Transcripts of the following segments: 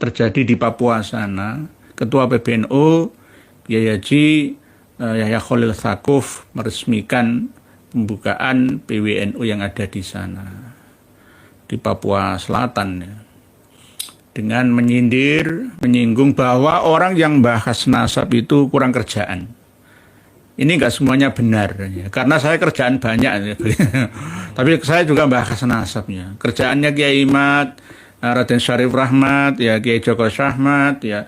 terjadi di Papua sana, Ketua PBNU Kiai Haji Yahya Khalil Stakuf meresmikan pembukaan PWNU yang ada di sana, di Papua Selatan, ya, dengan menyinggung bahwa orang yang bahas nasab itu kurang kerjaan. Ini enggak semuanya benar, ya, karena saya kerjaan banyak, ya. Tapi saya juga bahas nasabnya. Kerjaannya Kiai Imad, Raden Syarif Rahmat, ya, Kiai Joko Syahmat, ya,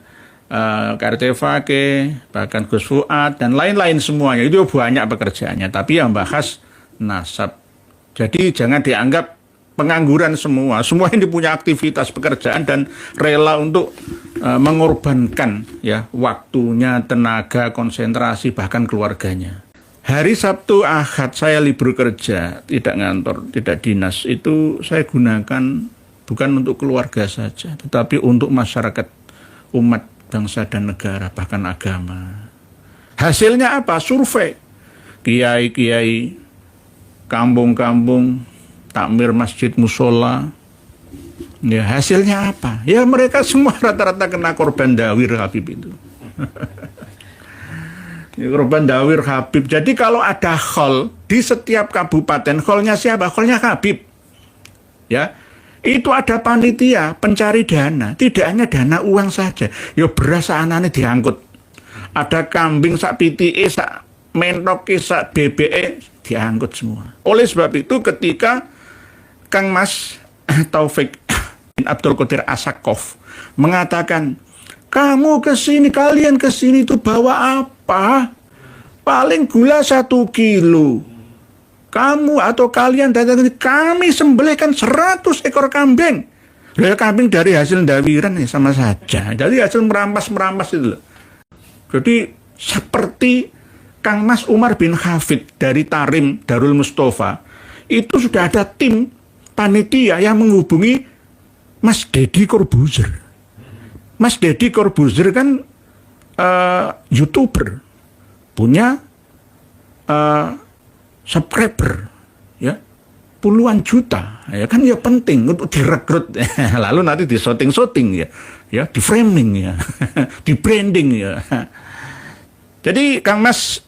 KRT Fakih, bahkan Gus Fuad, dan lain-lain semuanya. Itu banyak pekerjaannya, tapi yang bahas nasab. Jadi jangan dianggap pengangguran semua. Semua ini punya aktivitas pekerjaan dan rela untuk mengorbankan, ya, waktunya, tenaga, konsentrasi, bahkan keluarganya. Hari Sabtu Ahad saya libur kerja, tidak ngantor, tidak dinas. Itu saya gunakan bukan untuk keluarga saja, tetapi untuk masyarakat, umat, bangsa dan negara, bahkan agama. Hasilnya apa? Survei. Kiai-kiai, kampung-kampung, takmir masjid musola. Ya, hasilnya apa? Ya mereka semua rata-rata kena korban dawir Habib itu. Korban dawir Habib. Jadi kalau ada khol di setiap kabupaten, kholnya siapa? Kholnya Habib. Ya, itu ada panitia pencari dana. Tidak hanya dana uang saja. Ya beras anane diangkut. Ada kambing sak pitike, sak mentoke, sak bebeke diangkut semua. Oleh sebab itu ketika Kang Mas Taufik bin Abdul Qadir As-Sakaf mengatakan, kamu kesini, kalian kesini itu bawa apa? Paling gula 1 kilo. Kamu atau kalian datang ini, kami sembelihkan 100 ekor kambing. Lah kambing dari hasil dawiran ya sama saja. Dari hasil merampas itu loh. Jadi seperti Kang Mas Umar bin Hafid dari Tarim Darul Mustafa, itu sudah ada tim panitia yang menghubungi Mas Deddy Corbuzier. Mas Deddy Corbuzier kan YouTuber, punya subscriber, ya, puluhan juta, ya kan, ya penting untuk direkrut, lalu nanti di shooting, ya, di framing, ya, di branding, ya. Jadi Kang Mas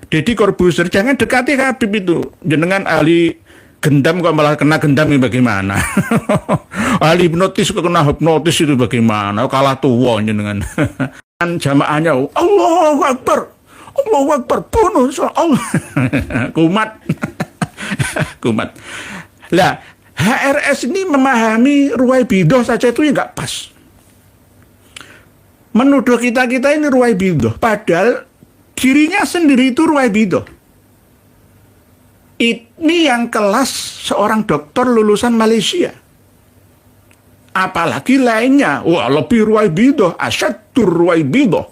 Deddy Corbuzier jangan dekati Habib itu, jenengan ahli gendam kok malah kena gendam ini bagaimana? Ahli hipnotis kok kena hipnotis itu bagaimana? Kalah tua jenengan. Jamaahnya Allahu Akbar, Allahu Akbar, bunuh Allah. Kumat. Kumat. Lah, HRS ini memahami Ruwaibidah saja itu ya nggak pas. Menuduh kita ini Ruwaibidah, padahal dirinya sendiri itu Ruwaibidah. Ini yang kelas seorang dokter lulusan Malaysia. Apalagi lainnya, wah lebih Ruwaibidah, asyadur Ruwaibidah.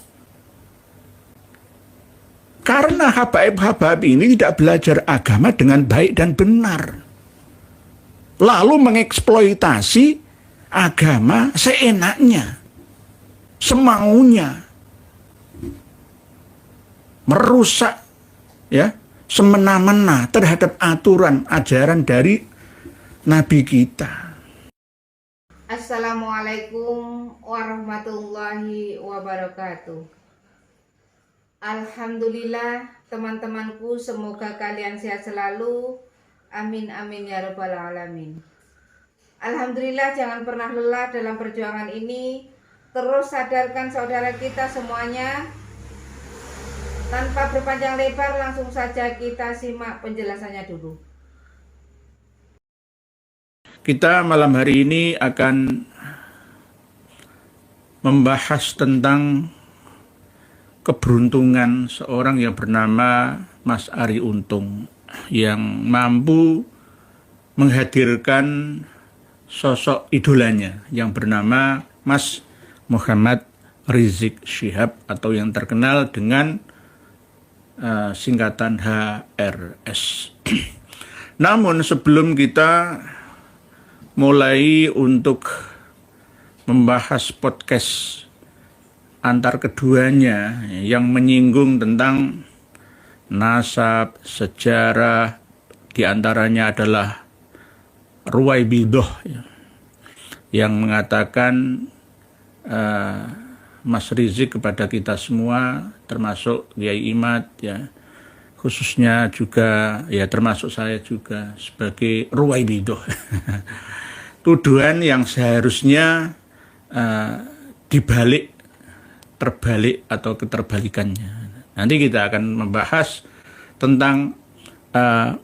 Karena habaib-habaib ini tidak belajar agama dengan baik dan benar. Lalu mengeksploitasi agama seenaknya, semaunya. Merusak, ya, semena-mena terhadap aturan ajaran dari Nabi kita. Assalamualaikum warahmatullahi wabarakatuh. Alhamdulillah teman-temanku, semoga kalian sehat selalu. Amin amin ya rabbal alamin. Alhamdulillah, jangan pernah lelah dalam perjuangan ini. Terus sadarkan saudara kita semuanya. Tanpa berpanjang lebar, langsung saja kita simak penjelasannya dulu. Kita malam hari ini akan membahas tentang keberuntungan seorang yang bernama Mas Arie Untung, yang mampu menghadirkan sosok idolanya yang bernama Mas Muhammad Rizik Syihab, atau yang terkenal dengan singkatan HRS. Namun sebelum kita mulai untuk membahas podcast antar keduanya yang menyinggung tentang nasab, sejarah, diantaranya adalah Ruwaibidah, ya, yang mengatakan Mas Rizik kepada kita semua, termasuk Kiai Imad, ya, khususnya juga, ya termasuk saya juga sebagai ruwaibidah. Tuduhan yang seharusnya terbalik atau keterbalikannya. Nanti kita akan membahas tentang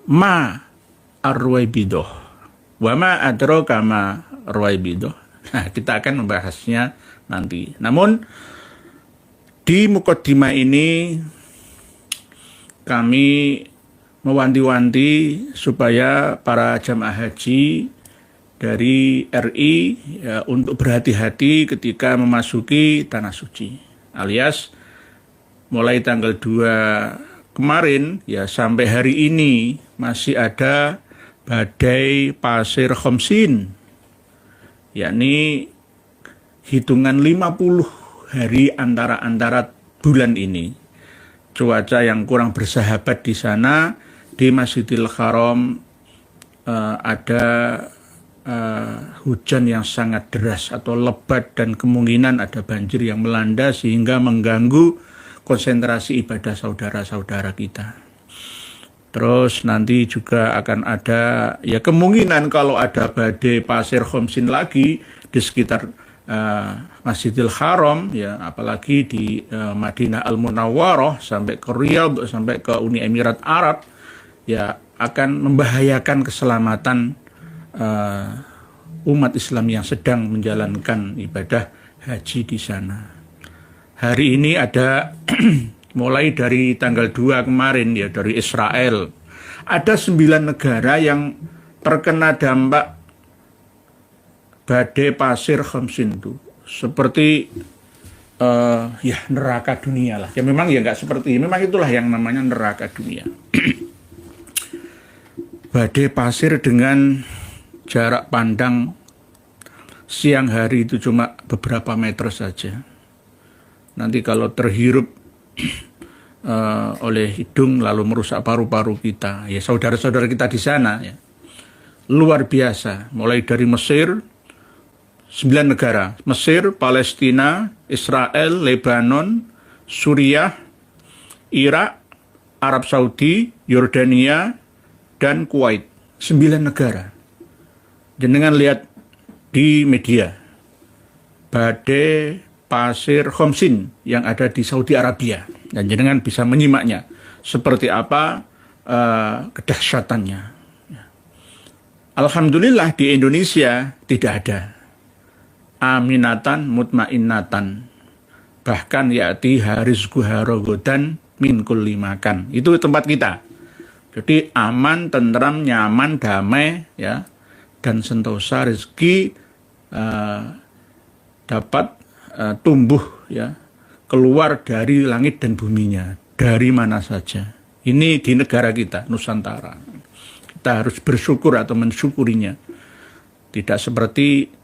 ma ar-ruwaibidah wa ma adraka ma ruwaibidah. Nah, kita akan membahasnya nanti. Namun di mukaddimah ini kami mewanti-wanti supaya para jamaah haji dari RI ya, untuk berhati-hati ketika memasuki tanah suci, alias mulai tanggal 2 kemarin ya sampai hari ini masih ada badai pasir Khamsin, yakni hitungan 50 hari antara bulan ini. Cuaca yang kurang bersahabat di sana, di Masjidil Haram ada hujan yang sangat deras atau lebat dan kemungkinan ada banjir yang melanda sehingga mengganggu konsentrasi ibadah saudara-saudara kita. Terus nanti juga akan ada ya kemungkinan kalau ada badai pasir Khamsin lagi di sekitar Masjidil Haram, ya apalagi di Madinah Al-Munawwarah sampai ke Riyadh sampai ke Uni Emirat Arab, ya akan membahayakan keselamatan umat Islam yang sedang menjalankan ibadah haji di sana. Hari ini ada mulai dari tanggal 2 kemarin ya dari Israel, ada 9 negara yang terkena dampak badai pasir Khamsin itu, seperti ya neraka dunia lah. Ya memang ya nggak seperti, memang itulah yang namanya neraka dunia. Badai pasir dengan jarak pandang siang hari itu cuma beberapa meter saja. Nanti kalau terhirup oleh hidung lalu merusak paru-paru kita, ya saudara-saudara kita di sana ya luar biasa. Mulai dari Mesir 9 negara, Mesir, Palestina, Israel, Lebanon, Suriah, Irak, Arab Saudi, Yordania, dan Kuwait. 9 negara. Jenengan lihat di media badai pasir Khamsin yang ada di Saudi Arabia, dan jenengan bisa menyimaknya seperti apa kedahsyatannya. Alhamdulillah di Indonesia tidak ada. Aminatan mutmainnatan, bahkan ya'ti harizquha ragadan min kulli makan. Itu tempat kita. Jadi aman, tentram, nyaman, damai ya, dan sentosa rezeki dapat tumbuh ya, keluar dari langit dan buminya, dari mana saja. Ini di negara kita, Nusantara. Kita harus bersyukur atau mensyukurinya. Tidak seperti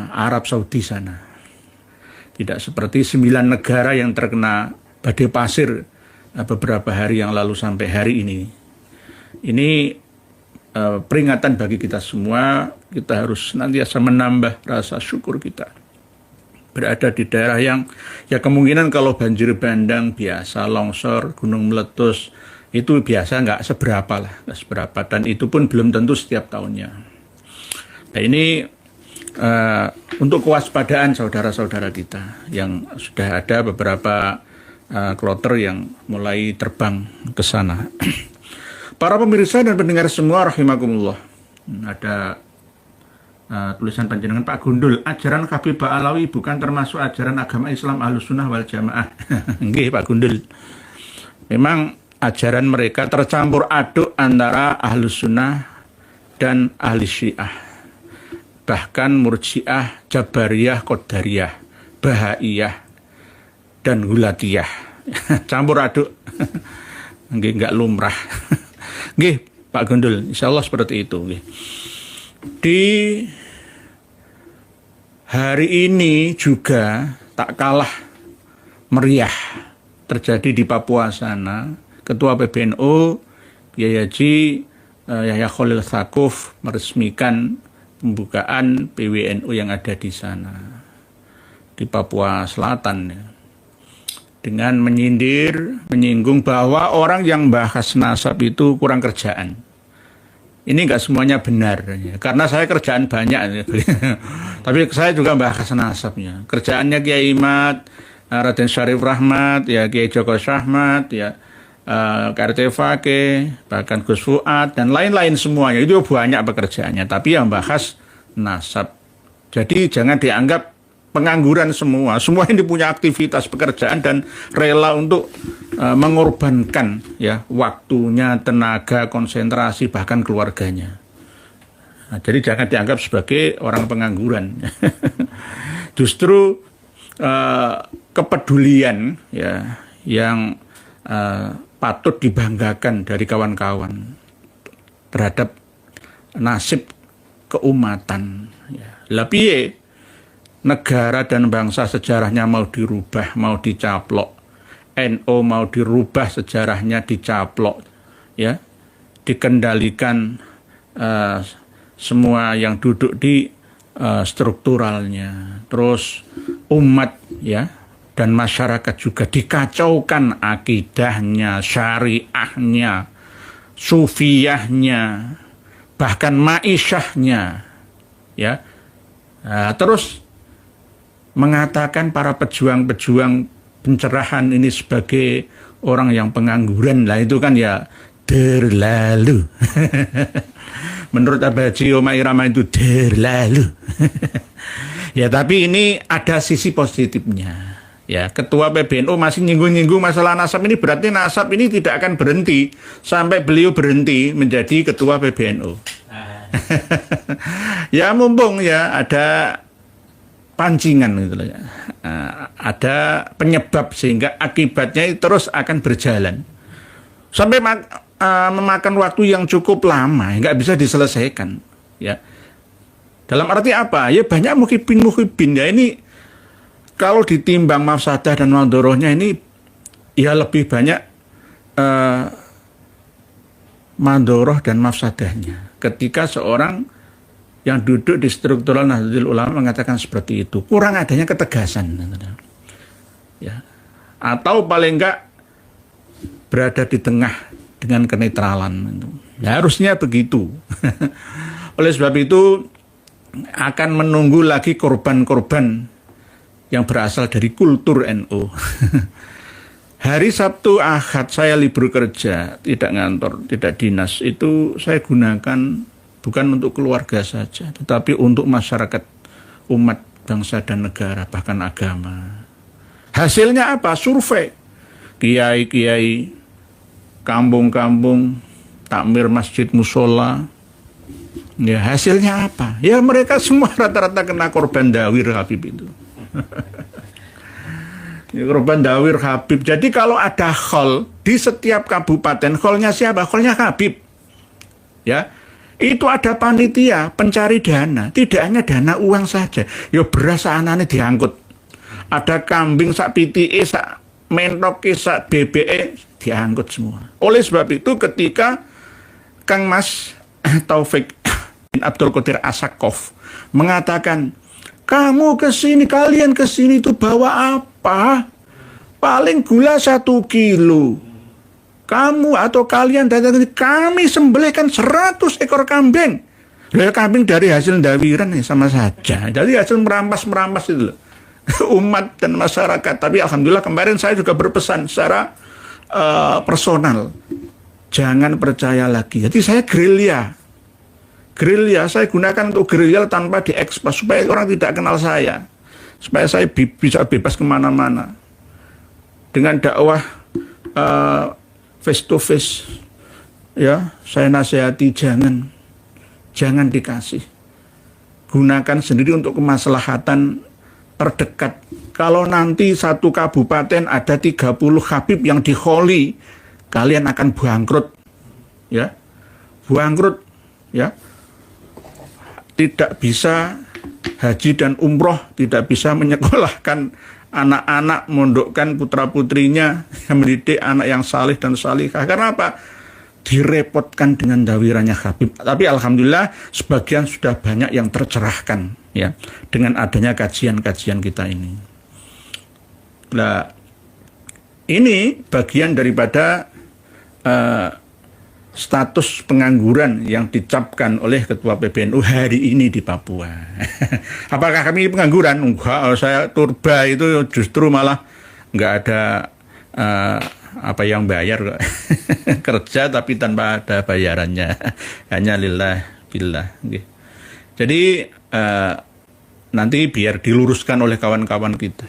Arab Saudi sana. Tidak seperti 9 negara yang terkena badai pasir beberapa hari yang lalu sampai hari ini. Ini peringatan bagi kita semua. Kita harus senantiasa menambah rasa syukur kita. Berada di daerah yang ya kemungkinan kalau banjir bandang biasa, longsor, gunung meletus, itu biasa nggak seberapa lah, nggak seberapa. Dan itu pun belum tentu setiap tahunnya. Nah ini untuk kewaspadaan saudara-saudara kita yang sudah ada beberapa kloter yang mulai terbang ke sana. Para pemirsa dan pendengar semua rahimakumullah. Ada tulisan panjenengan Pak Gundul, ajaran Habib Ba'alawi bukan termasuk ajaran agama Islam Ahlussunnah wal Jamaah. Nggih Pak Gundul. Memang ajaran mereka tercampur aduk antara Ahlussunnah dan Ahli Syiah. Bahkan Murji'ah, Jabariyah, Qadariyah, Bahaiyah, dan Gulatiyah. Campur aduk. Nggak lumrah. Nggih, Pak Gundul, insya Allah seperti itu. Nggih. Di hari ini juga tak kalah meriah terjadi di Papua sana. Ketua PBNU, Kiai Haji Yahya Khalil Stakuf meresmikan pembukaan PWNU yang ada di sana. di Papua Selatan ya, dengan menyinggung bahwa orang yang bahas nasab itu kurang kerjaan. Ini nggak semuanya benar ya, karena saya kerjaan banyak ya. Tapi saya juga bahas nasabnya. Kerjaannya Kiai Imad, Raden Syarif Rahmat, ya Kiai Joko Syahmat, ya KRT Fakih, bahkan Gus Fuad dan lain-lain semuanya itu banyak pekerjaannya. Tapi yang bahas nasab. Jadi jangan dianggap pengangguran semua. Semua ini punya aktivitas pekerjaan dan rela untuk mengorbankan ya waktunya, tenaga, konsentrasi, bahkan keluarganya. Nah, jadi jangan dianggap sebagai orang pengangguran. Justru kepedulian ya yang patut dibanggakan dari kawan-kawan terhadap nasib keumatan. Ya. Lah piye negara dan bangsa sejarahnya mau dirubah, mau dicaplok, NU mau dirubah sejarahnya dicaplok, ya, dikendalikan semua yang duduk di strukturalnya, terus umat ya dan masyarakat juga dikacaukan akidahnya, syariahnya, sufiyahnya, bahkan maisyahnya, ya. Nah, terus mengatakan para pejuang-pejuang pencerahan ini sebagai orang yang pengangguran, lah itu kan ya terlalu. Menurut Abaji Omah Irama itu terlalu. Ya tapi ini ada sisi positifnya. Ya, Ketua PBNU masih nyinggung-nyinggung masalah nasab ini, berarti nasab ini tidak akan berhenti sampai beliau berhenti menjadi Ketua PBNU. Ya mumpung ya ada pancingan gitu loh ya. Ada penyebab sehingga akibatnya terus akan berjalan sampai memakan waktu yang cukup lama, nggak bisa diselesaikan ya. Dalam arti apa? Ya banyak muhibin ya, ini kalau ditimbang mafsadah dan madharahnya ini ya lebih banyak madharah dan mafsadahnya ketika seorang yang duduk di struktural Nahdlatul Ulama mengatakan seperti itu. Kurang adanya ketegasan ya. Atau paling enggak berada di tengah dengan kenetralan. Ya, harusnya begitu. Oleh sebab itu akan menunggu lagi korban-korban yang berasal dari kultur NU. Hari Sabtu Ahad saya libur kerja, tidak ngantor, tidak dinas, itu saya gunakan bukan untuk keluarga saja, tetapi untuk masyarakat, umat, bangsa dan negara, bahkan agama. Hasilnya apa? Survei. Kiai-kiai, kampung-kampung, takmir masjid musola. Ya, hasilnya apa? Ya mereka semua rata-rata kena korban dawir Habib itu. Korban dawir Habib. Jadi kalau ada khol di setiap kabupaten, kholnya siapa? Kholnya Habib. Ya, itu ada panitia pencari dana. Tidak hanya dana uang saja. Ya beras anane diangkut. Ada kambing sak PTE, sak mentoke, sak BBE diangkut semua. Oleh sebab itu ketika Kang Mas Taufik bin Abdul Qadir Asakov mengatakan, kamu kesini, kalian kesini itu bawa apa? Paling gula 1 kilo. Kamu atau kalian datang ini, kami sembelihkan 100 ekor kambing. Lah kambing dari hasil dawiran ya sama saja. Dari hasil merampas itu loh. Umat dan masyarakat. Tapi alhamdulillah kemarin saya juga berpesan secara personal. Jangan percaya lagi. Jadi saya gerilya, saya gunakan untuk gerilya tanpa diekspos supaya orang tidak kenal saya, supaya saya bisa bebas kemana-mana dengan dakwah face to face. Ya, saya nasihati jangan dikasih, gunakan sendiri untuk kemaslahatan terdekat. Kalau nanti satu kabupaten ada 30 Habib yang dikholi, kalian akan bangkrut, ya, bangkrut, ya. Tidak bisa haji dan umroh, tidak bisa menyekolahkan anak-anak, mondokkan putra-putrinya, mendidik anak yang salih dan salihah. Karena apa? direpotkan dengan dawirannya Habib. Tapi alhamdulillah sebagian sudah banyak yang tercerahkan ya dengan adanya kajian-kajian kita ini. Nah, ini bagian daripada status pengangguran yang dicapkan oleh Ketua PBNU hari ini di Papua. Apakah kami pengangguran? Enggak, saya turba itu justru malah enggak ada apa yang bayar kerja tapi tanpa ada bayarannya, hanya lillah billah. Jadi nanti biar diluruskan oleh kawan-kawan kita.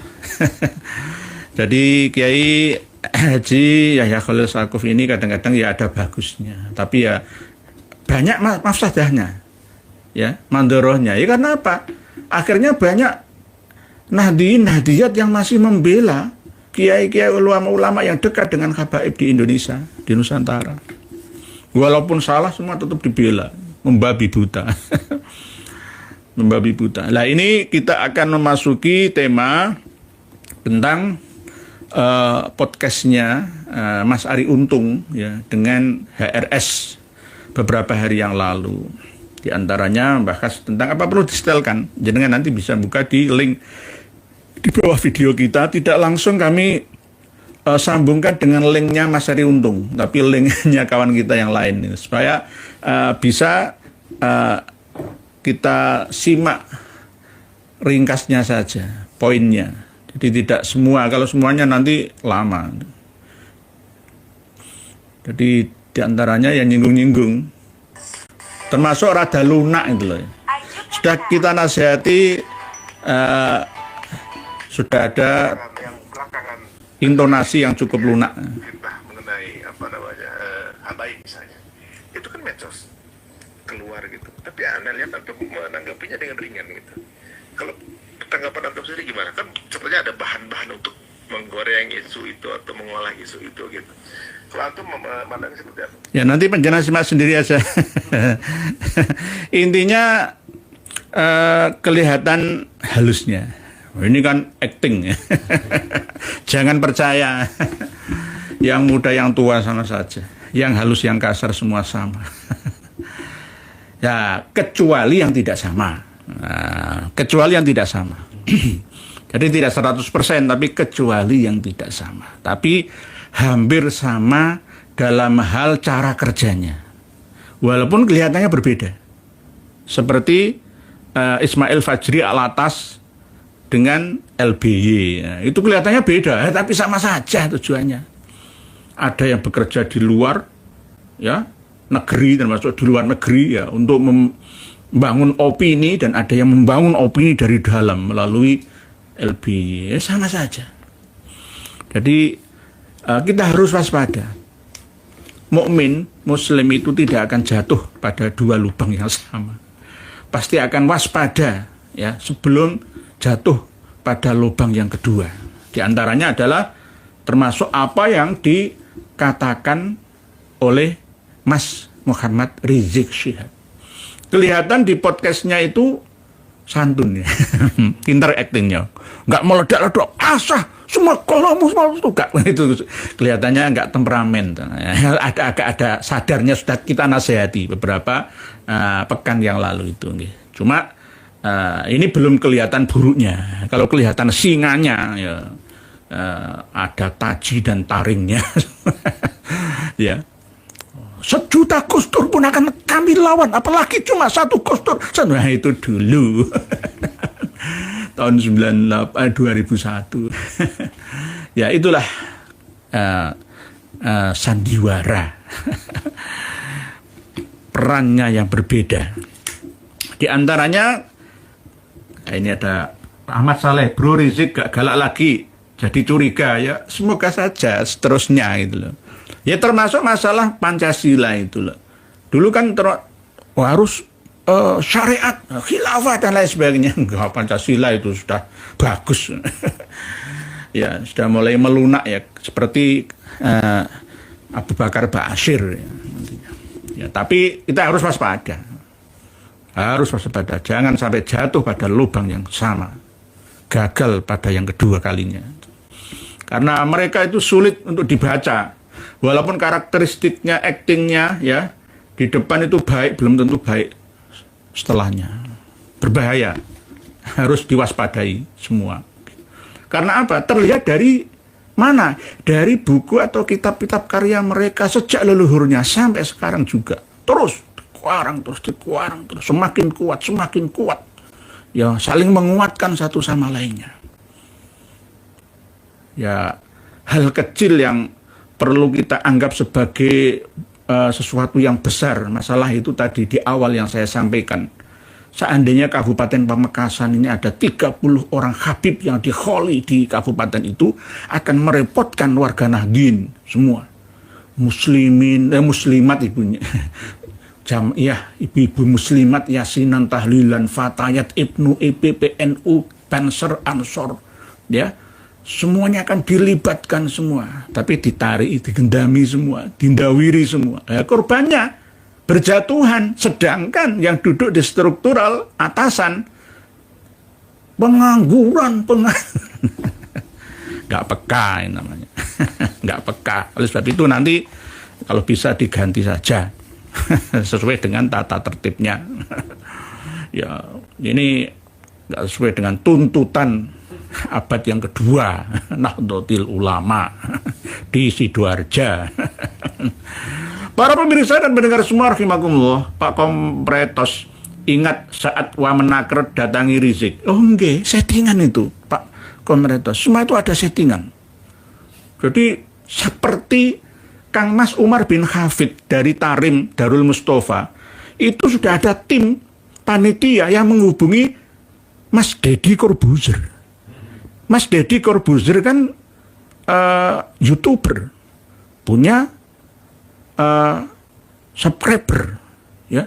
Jadi Kiai Haji Yahya Khalil Stakuf ini kadang-kadang ya ada bagusnya, tapi ya banyak mafsadahnya, ya mandorohnya. Ya karena apa? Akhirnya banyak nahdiyat yang masih membela kiai-kiai ulama-ulama yang dekat dengan habaib di Indonesia, di Nusantara. Walaupun salah semua tetap dibela, membabi buta. Membabi buta. Nah ini kita akan memasuki tema tentang podcastnya Mas Ari Untung ya dengan HRS beberapa hari yang lalu. Di antaranya membahas tentang apa perlu disetelkan. Jenengan nanti bisa buka di link di bawah video kita. Tidak langsung kami sambungkan dengan linknya Mas Ari Untung, tapi linknya kawan kita yang lain supaya bisa kita simak ringkasnya saja, poinnya. Jadi tidak semua, kalau semuanya nanti lama. Jadi diantaranya yang nyinggung-nyinggung, termasuk rada lunak itu loh. Sudah kita nasihati, sudah ada intonasi yang cukup lunak. Mengenai apa namanya habaib misalnya, itu kan medsos keluar gitu. Tapi Anda lihat atau menanggapinya dengan ringan gitu. Kalau tanggapan Antum sendiri gimana? Kan sepertinya ada bahan-bahan untuk menggoreng isu itu atau mengolah isu itu gitu. Kalau Antum memandang seperti apa? Ya nanti penjelasan simak sendiri aja. Intinya kelihatan halusnya. Ini kan acting ya. Jangan percaya. Yang muda yang tua sama saja. Yang halus yang kasar semua sama. Ya kecuali yang tidak sama. Nah, kecuali yang tidak sama. Jadi tidak 100%, tapi kecuali yang tidak sama. Tapi hampir sama dalam hal cara kerjanya. Walaupun kelihatannya berbeda. Seperti Ismail Fajri Alatas dengan LBY. Nah, itu kelihatannya beda, tapi sama saja tujuannya. Ada yang bekerja di luar ya, negeri, termasuk di luar negeri ya, untuk membangun opini, dan ada yang membangun opini dari dalam melalui LBY. Sama saja. Jadi kita harus waspada. Mukmin Muslim itu tidak akan jatuh pada dua lubang yang sama. Pasti akan waspada ya sebelum jatuh pada lubang yang kedua. Di antaranya adalah termasuk apa yang dikatakan oleh Mas Muhammad Rizik Syihab. Kelihatan di podcastnya itu santun ya, pintar actingnya, nggak meledak-ledak, asah semua kolom semua itu nggak, itu kelihatannya nggak temperamen. Ada sadarnya, sudah kita nasihati beberapa pekan yang lalu itu. Cuma ini belum kelihatan buruknya. Kalau kelihatan singanya ya ada taji dan taringnya, ya. 1 juta Gus Dur pun akan kami lawan, apalagi cuma 1 Gus Dur. Nah itu dulu tahun 2001. Ya itulah sandiwara. Perannya yang berbeda. Di antaranya ini ada Ahmad Saleh, Bro Rizik gak galak lagi, jadi curiga ya, semoga saja seterusnya gitu loh. Ya termasuk masalah Pancasila itu loh. Dulu kan harus syariat, khilafah dan lain sebagainya. Enggak, Pancasila itu sudah bagus. Ya sudah mulai melunak ya, seperti Abu Bakar Ba'asyir ya, ya, tapi kita harus waspada. Harus waspada, jangan sampai jatuh pada lubang yang sama. Gagal pada yang kedua kalinya. Karena mereka itu sulit untuk dibaca. Walaupun karakteristiknya, aktingnya ya di depan itu baik, belum tentu baik setelahnya. Berbahaya, harus diwaspadai semua. Karena apa? Terlihat dari mana? Dari buku atau kitab-kitab karya mereka sejak leluhurnya sampai sekarang juga. Terus dikuarang terus, semakin kuat. Ya, saling menguatkan satu sama lainnya. Ya, hal kecil yang perlu kita anggap sebagai sesuatu yang besar. Masalah itu tadi di awal yang saya sampaikan. Seandainya Kabupaten Pamekasan ini ada 30 orang habib yang dikholi di kabupaten itu, akan merepotkan warga Nahdien semua. Muslimat ibunya. Jamiah, ibu-ibu muslimat, yasinan, tahlilan, fatayat, ibnu, PNU, Banser, Ansor. Ya, semuanya akan dilibatkan semua. Tapi ditarik, digendami semua, dindawiri semua. Korbannya berjatuhan, sedangkan yang duduk di struktural atasan pengangguran. Nggak peka ini namanya. Nggak peka. Oleh sebab itu nanti kalau bisa diganti saja sesuai dengan tata tertibnya. Ya, ini nggak sesuai dengan tuntutan abad yang kedua Nahdlatul Ulama di Sidoarja. Para pemirsa dan pendengar semua rahimakumullah, Pak Kompretos, ingat saat Wamenaker datangi Rizik. Oh enggak, settingan itu Pak Kompretos. Semua itu ada settingan. Jadi seperti Kang Mas Umar bin Hafid dari Tarim Darul Mustafa, itu sudah ada tim panitia yang menghubungi Mas Deddy Corbuzier. Mas Deddy Corbuzier kan YouTuber, punya subscriber ya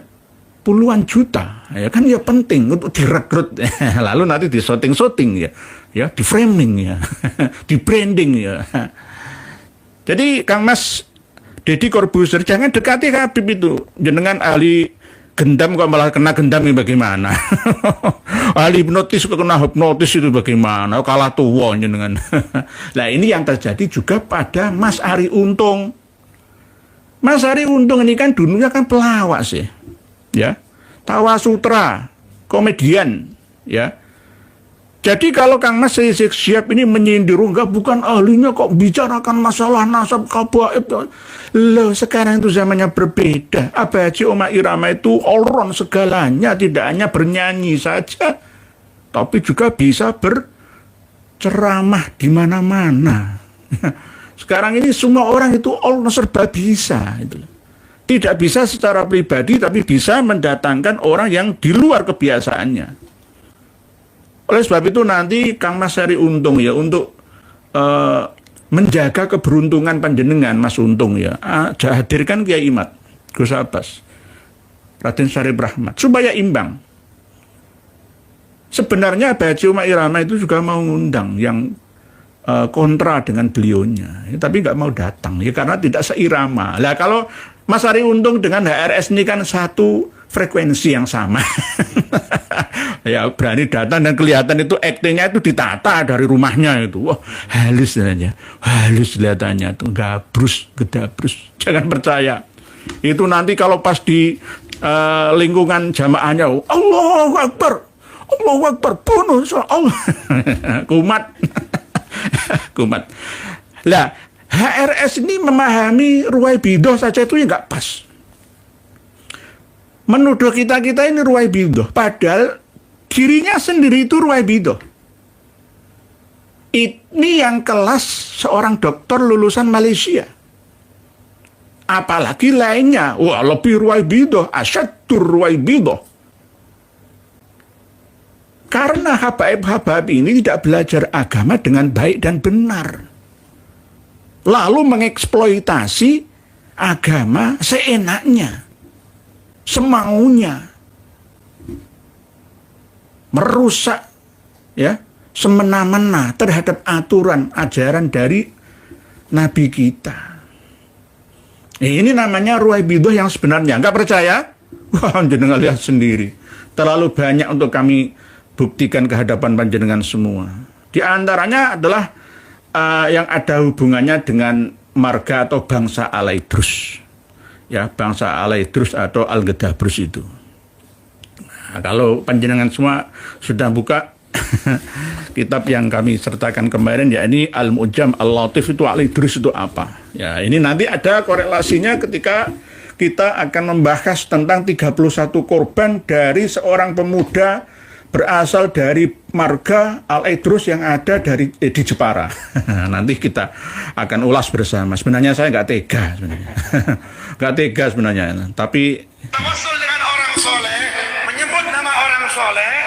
puluhan juta, ya kan, ya penting untuk direkrut. Lalu nanti di shooting ya di framing ya di branding ya. Jadi Kang Mas Deddy Corbuzier, jangan dekati Habib itu, jenengan ahli gendam kok malah kena gendam ini bagaimana? Ahli hipnotis kok kena hipnotis itu bagaimana? Kalah tua jenengan. Nah, ini yang terjadi juga pada Mas Ari Untung. Mas Ari Untung ini kan dulunya kan pelawak sih, ya, tawa sutra, komedian, ya. Jadi kalau Kang Mas Rizik Syihab ini menyindir, enggak, bukan ahlinya kok bicarakan masalah nasab kabaib. Loh, sekarang itu zamannya berbeda. Abaji Oma Irama itu all-round segalanya, tidak hanya bernyanyi saja, tapi juga bisa berceramah di mana-mana. Sekarang ini semua orang itu serba bisa. Tidak bisa secara pribadi, tapi bisa mendatangkan orang yang di luar kebiasaannya. Oleh sebab itu nanti Kang Mas Ari Untung ya, untuk menjaga keberuntungan panjenengan Mas Untung ya, hadirkan Kiai Imad, Gus Abbas, Raden Syarif Rahmat, supaya imbang. Sebenarnya Baji Uma Irama itu juga mau ngundang yang kontra dengan beliaunya, ya, tapi nggak mau datang ya karena tidak seirama. Lah kalau Mas Ari Untung dengan HRS ini kan satu frekuensi yang sama. Ya berani datang dan kelihatan itu aktingnya itu ditata dari rumahnya itu. Wah, halus saja, halus kelihatannya tuh, gabrus, gedabrus. Jangan percaya. Itu nanti kalau pas di lingkungan jamaahnya, Allahu Akbar, bunuh Allah. Kumat. Kumat. Lah, HRS ini memahami Ruwaibidah saja itu ya nggak pas. Menuduh kita ini Ruwaibidah, padahal dirinya sendiri itu Ruwaibidah. Ini yang kelas seorang dokter lulusan Malaysia. Apalagi lainnya, wah lebih Ruwaibidah, asyaddur Ruwaibidah. Karena habaib-habaib ini tidak belajar agama dengan baik dan benar. Lalu mengeksploitasi agama seenaknya, semaunya. Merusak ya, semena-mena terhadap aturan ajaran dari Nabi kita. Ini namanya Ruwaibidah yang sebenarnya. Nggak percaya? Wah, jenengan lihat sendiri. Terlalu banyak untuk kami buktikan ke hadapan panjenengan semua. Di antaranya adalah yang ada hubungannya dengan marga atau bangsa Al-Idrus. Ya, bangsa Al-Idrus atau Al-Gedabrus itu. Nah, kalau panjenengan semua sudah buka kitab yang kami sertakan kemarin, ya ini Al-Mu'jam Al-Latif itu Al-Idrus itu apa. Ya, ini nanti ada korelasinya ketika kita akan membahas tentang 31 korban dari seorang pemuda berasal dari marga Al-Idrus yang ada di Jepara. Nanti kita akan ulas bersama. Sebenarnya saya nggak tega sebenarnya. Nggak tega sebenarnya. Tapi Tawasul dengan orang soleh, menyebut nama orang soleh,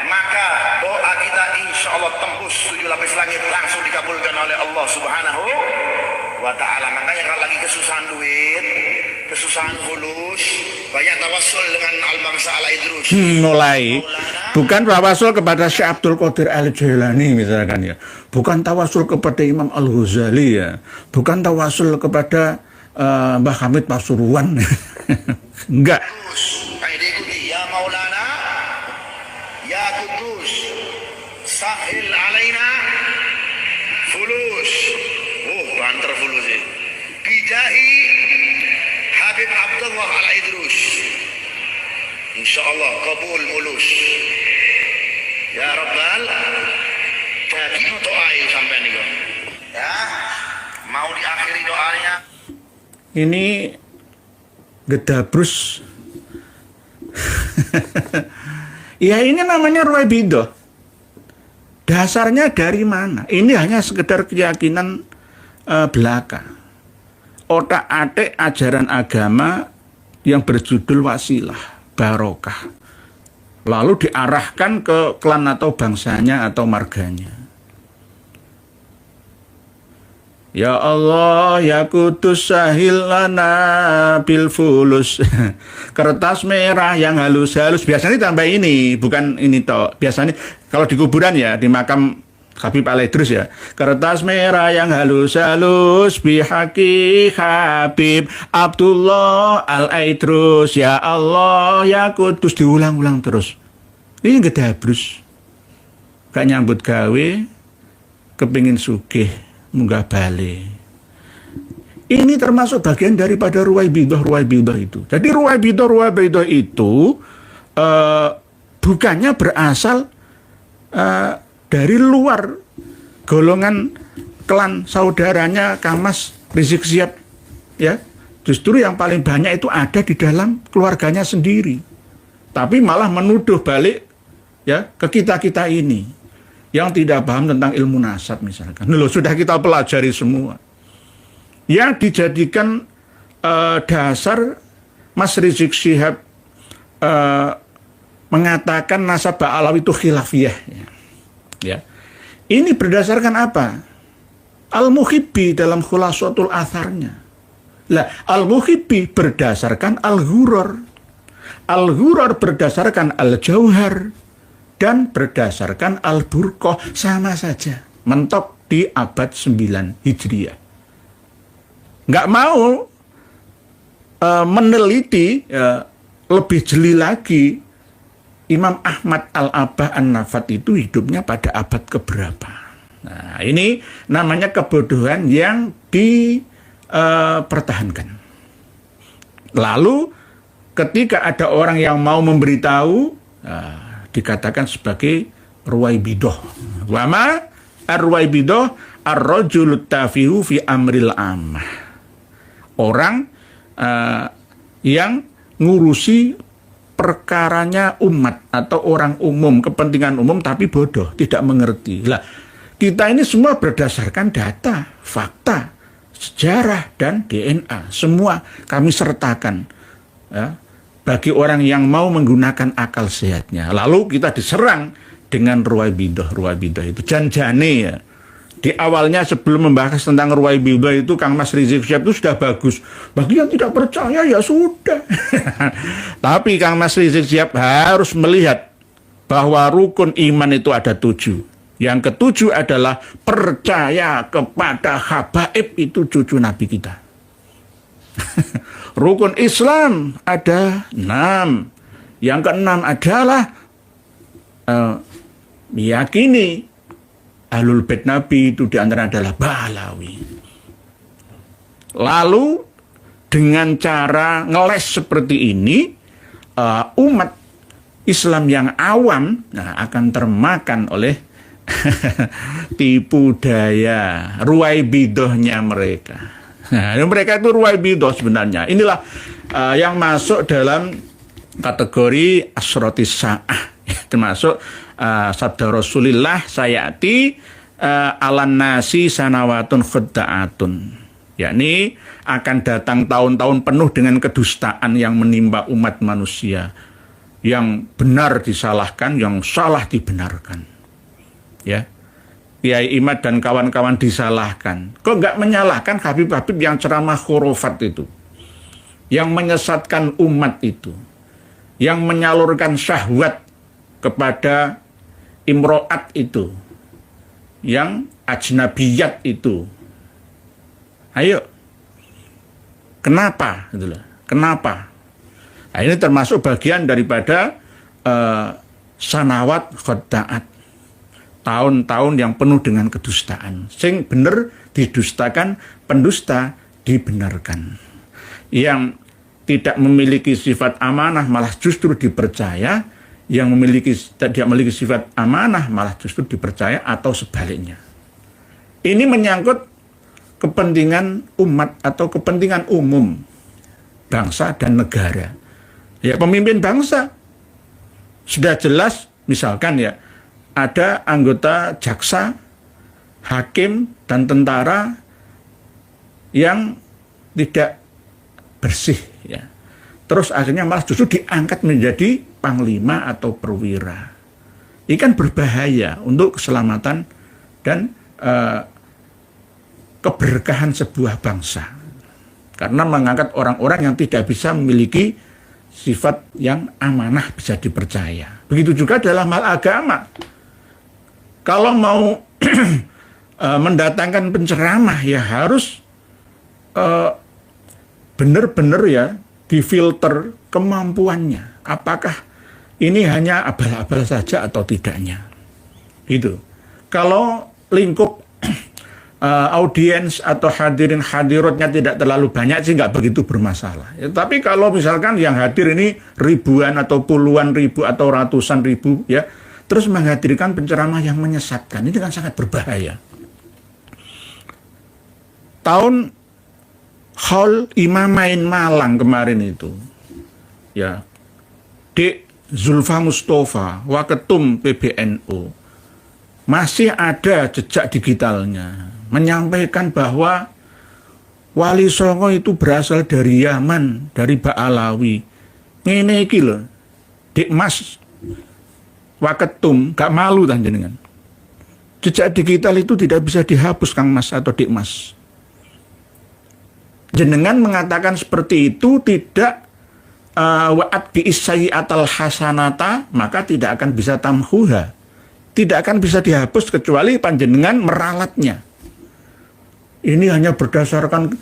maka doa kita insya Allah tembus 7 lapis langit, langsung dikabulkan oleh Allah Subhanahu wa Ta'ala. Makanya kalau lagi kesusahan duit, kesusahan fulus, banyak tawasul dengan al-bangsa Al-Idrus. mulai bukan tawasul kepada Syekh Abdul Qadir Al-Jailani misalkan ya, bukan tawasul kepada Imam Al-Ghazali ya, bukan tawasul kepada Mbah Hamid Pasuruan. Enggak. Kayak diikuti, ya Maulana, ya Kudus, sahil alaina fulus. Banter fulus ya. Bijahi Habib Abdullah Al-Idrus. Insya Allah kabul mulus. Ya Rabbal, jadi doa sampai nih ya, mau diakhiri doanya. Ini Gedabrus. Ya ini namanya Ruwaibidah. Dasarnya dari mana? Ini hanya sekedar keyakinan belaka. Otak-atik ajaran agama yang berjudul wasilah, barokah. Lalu diarahkan ke klan atau bangsanya atau marganya. Ya Allah, ya Kudus sahil lana bil fulus. Kertas merah yang halus-halus. Biasanya tambah ini, bukan ini toh. Biasanya kalau di kuburan ya, di makam Habib Al-Idrus ya. Kertas merah yang halus-halus bihaqi Habib Abdullah Al-Idrus. Ya Allah, ya Kudus. Diulang-ulang terus. Ini Gedabrus. Gak nyambut gawe, kepingin sugih, munggah balik. Ini termasuk bagian daripada Ruwaibidah itu. Jadi Ruwaibidah itu bukannya berasal dari luar golongan klan saudaranya Kang Mas Rizik Syihab, ya. Justru yang paling banyak itu ada di dalam keluarganya sendiri. Tapi malah menuduh balik ya ke kita-kita ini yang tidak paham tentang ilmu nasab misalkan. Loh, sudah kita pelajari semua. Yang dijadikan dasar Mas Rizik Syihab mengatakan nasab Ba'alawi itu khilafiyah. Ya. Ini berdasarkan apa? Al-Muhibbi dalam khulasatul atharnya. Lah, Al-Muhibbi berdasarkan Al-Ghuror. Al-Ghuror berdasarkan Al-Jauhar. Dan berdasarkan Al-Burqah, sama saja. Mentok di abad 9 Hijriah. Nggak mau meneliti lebih jeli lagi, Imam Ahmad Al-Abah An-Nafat itu hidupnya pada abad keberapa. Nah, ini namanya kebodohan yang dipertahankan. Lalu ketika ada orang yang mau memberitahu, dikatakan sebagai Ruwaibidah. Wama ar-Ruwaibidah ar-rajulut tafihu fi amril ammah. Orang yang ngurusi perkaranya umat atau orang umum, kepentingan umum tapi bodoh, tidak mengerti. Lah, kita ini semua berdasarkan data, fakta, sejarah dan DNA. Semua kami sertakan. Ya. Bagi orang yang mau menggunakan akal sehatnya. Lalu kita diserang dengan Ruwaibidah itu. Janjane ya. Di awalnya sebelum membahas tentang Ruwaibidah itu, Kang Mas Rizik Syihab itu sudah bagus. Bagi yang tidak percaya ya sudah. Tapi Kang Mas Rizik Syihab harus melihat bahwa rukun iman itu ada 7. Yang ke-7 adalah percaya kepada habaib, itu cucu Nabi kita. Rukun Islam ada 6. Yang ke-6 adalah meyakini Ahlul Bait Nabi itu diantara adalah Ba'alawi. Lalu dengan cara ngeles seperti ini, umat Islam yang awam akan termakan oleh tipu daya ruwaibidohnya mereka. Nah, mereka itu ruwaibidoh sebenarnya. Inilah yang masuk dalam kategori asrotis sa'ah, termasuk sabda Rasulullah, sayati alan nasi sanawatun khudda'atun, yakni akan datang tahun-tahun penuh dengan kedustaan yang menimpa umat manusia, yang benar disalahkan, yang salah dibenarkan. Ya, Kiai Imad dan kawan-kawan disalahkan. Kok nggak menyalahkan Habib-habib yang ceramah khurafat itu, yang menyesatkan umat itu, yang menyalurkan syahwat kepada imro'at itu, yang ajnabiyat itu. Ayo, kenapa? Kenapa? Nah, ini termasuk bagian daripada sanawat khudda'at, tahun-tahun yang penuh dengan kedustaan. Sing bener didustakan, pendusta dibenarkan. Yang tidak memiliki sifat amanah malah justru dipercaya, yang tidak memiliki sifat amanah malah justru dipercaya, atau sebaliknya. Ini menyangkut kepentingan umat atau kepentingan umum bangsa dan negara. Ya, pemimpin bangsa sudah jelas, misalkan ya, ada anggota jaksa, hakim, dan tentara yang tidak bersih, ya. Terus akhirnya malah justru diangkat menjadi panglima atau perwira. Ini kan berbahaya untuk keselamatan dan keberkahan sebuah bangsa. Karena mengangkat orang-orang yang tidak bisa memiliki sifat yang amanah, bisa dipercaya. Begitu juga dalam hal agama. Kalau mau mendatangkan penceramah, ya harus benar-benar ya difilter kemampuannya. Apakah ini hanya abal-abal saja atau tidaknya. Gitu. Kalau lingkup audiens atau hadirin hadiratnya tidak terlalu banyak sih nggak begitu bermasalah. Ya, tapi kalau misalkan yang hadir ini ribuan atau puluhan ribu atau ratusan ribu, ya, terus menghadirkan penceramah yang menyesatkan, ini kan sangat berbahaya. Tahun Haul Imamain Malang kemarin itu, ya, Dik Zulfa Mustafa, Waketum PBNU, masih ada jejak digitalnya, menyampaikan bahwa Wali Songo itu berasal dari Yaman, dari Ba'alawi. Ngene iki lho, Dik Mas Waketum, gak malu kan jenengan. Jejak digital itu tidak bisa dihapus, Kang Mas atau Dik Mas. Jenengan mengatakan seperti itu tidak wa'at bi'issayi'atal hasanata, maka tidak akan bisa tamhuha. Tidak akan bisa dihapus kecuali panjenengan meralatnya. Ini hanya berdasarkan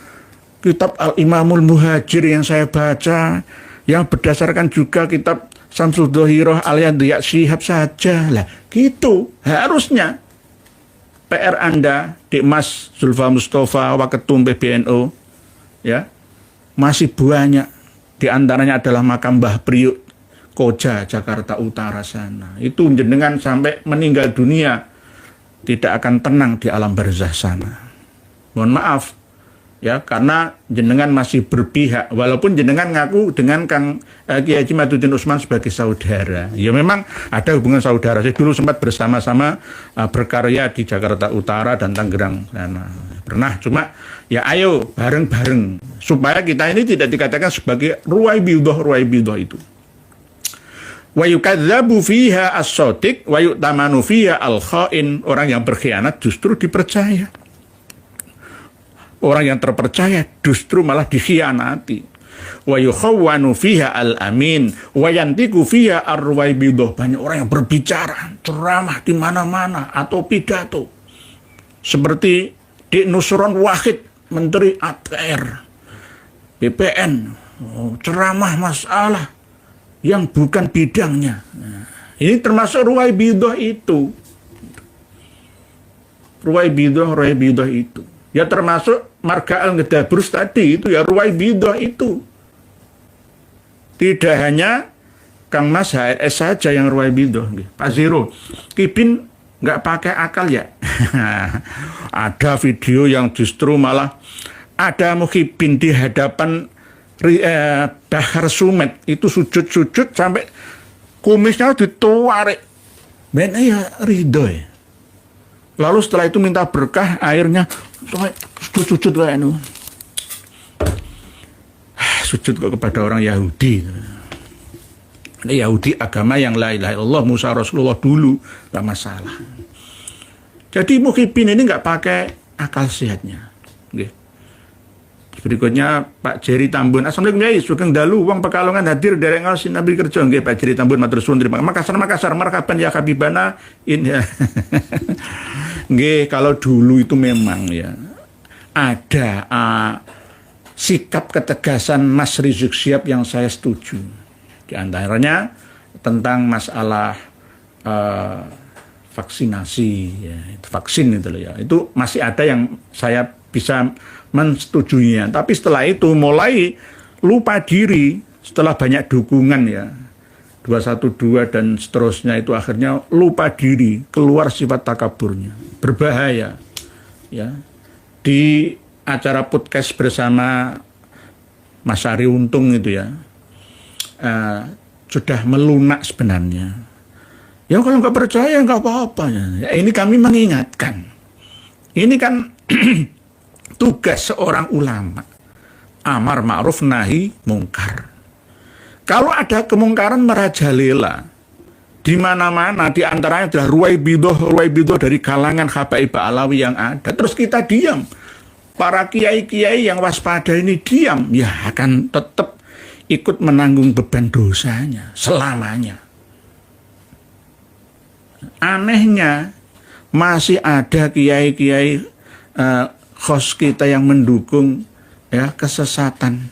kitab Al-Imamul Muhajir yang saya baca, yang berdasarkan juga kitab Samsul Dohiroh Al-Yadiyat Syihab saja. Lah, gitu harusnya. PR Anda, Dik Mas Zulfa Mustafa, Waketum PBNU, ya, masih banyak. Di antaranya adalah makam Mbah Priuk, Koja, Jakarta Utara sana. Itu jenengan sampai meninggal dunia tidak akan tenang di alam barzah sana. Mohon maaf, ya, karena jenengan masih berpihak, walaupun jenengan ngaku dengan Kang Kiai Haji Maduddin Usman sebagai saudara. Ya memang ada hubungan saudara. Saya dulu sempat bersama-sama berkarya di Jakarta Utara dan Tangerang sana. Pernah, cuma ya ayo bareng-bareng supaya kita ini tidak dikatakan sebagai ruwaibidah itu. Wa yukadzabu fiha as-shadiq wa yu'tamanu fiha al-khain. Orang yang berkhianat justru dipercaya. Orang yang terpercaya justru malah dikhianati. Wa yukhawwanu fiha al-amin wa yantiqu fiha ar-ruwaibidah. Banyak orang yang berbicara, ceramah di mana-mana atau pidato. Seperti Dik Nusron Wahid, Menteri ATR, BPN, ceramah masalah yang bukan bidangnya. Nah, ini termasuk ruwaibidah itu. Ruwaibidah itu. Ya termasuk marga Al-Ngedabrus tadi itu ya Ruwaibidah itu. Tidak hanya Kang Mas HRS saja yang Ruwaibidah. Pak Zero, Kipin nggak pakai akal ya? Ada video yang justru malah ada Muhyiddin di hadapan Bahar Sumet itu sujud-sujud sampai kumisnya dituarek. Ben ya ridho ya. Lalu setelah itu minta berkah, airnya sujud-sujud lah itu. Sujud kok kepada orang Yahudi. Yahudi agama yang la ilaha illallah, Musa Rasulullah dulu, nggak masalah. Jadi Muhyiddin ini nggak pakai akal sehatnya. Oke. Berikutnya Pak Jerry Tambun. Assalamualaikum Yai, sugeng dalu wong Pekalongan hadir derek ngaos Nabi kerja nggih Pak Jerry Tambun matur suwun terima kasih. Makassar marhaban ya habibana in ya. Nggih, kalau dulu itu memang ya ada sikap ketegasan Mas Rizik Syihab yang saya setuju. Di antaranya tentang masalah vaksinasi ya, vaksin itu loh ya. Itu masih ada yang saya bisa mensetujuinya. Tapi setelah itu mulai lupa diri setelah banyak dukungan ya. 212 dan seterusnya itu akhirnya lupa diri, keluar sifat takaburnya. Berbahaya. Ya. Di acara podcast bersama Mas Ari Untung itu ya. Sudah melunak sebenarnya. Ya kalau nggak percaya nggak apa-apa. Ya, ini kami mengingatkan. Ini kan tugas seorang ulama. Amar ma'ruf nahi mungkar. Kalau ada kemungkaran merajalela di mana-mana, di antaranya adalah Ruwaibidah dari kalangan Habaib Alawi yang ada. Terus kita diam. Para kiai-kiai yang waspada ini diam, ya akan tetap ikut menanggung beban dosanya selamanya. Anehnya masih ada kiai-kiai khos kita yang mendukung ya kesesatan,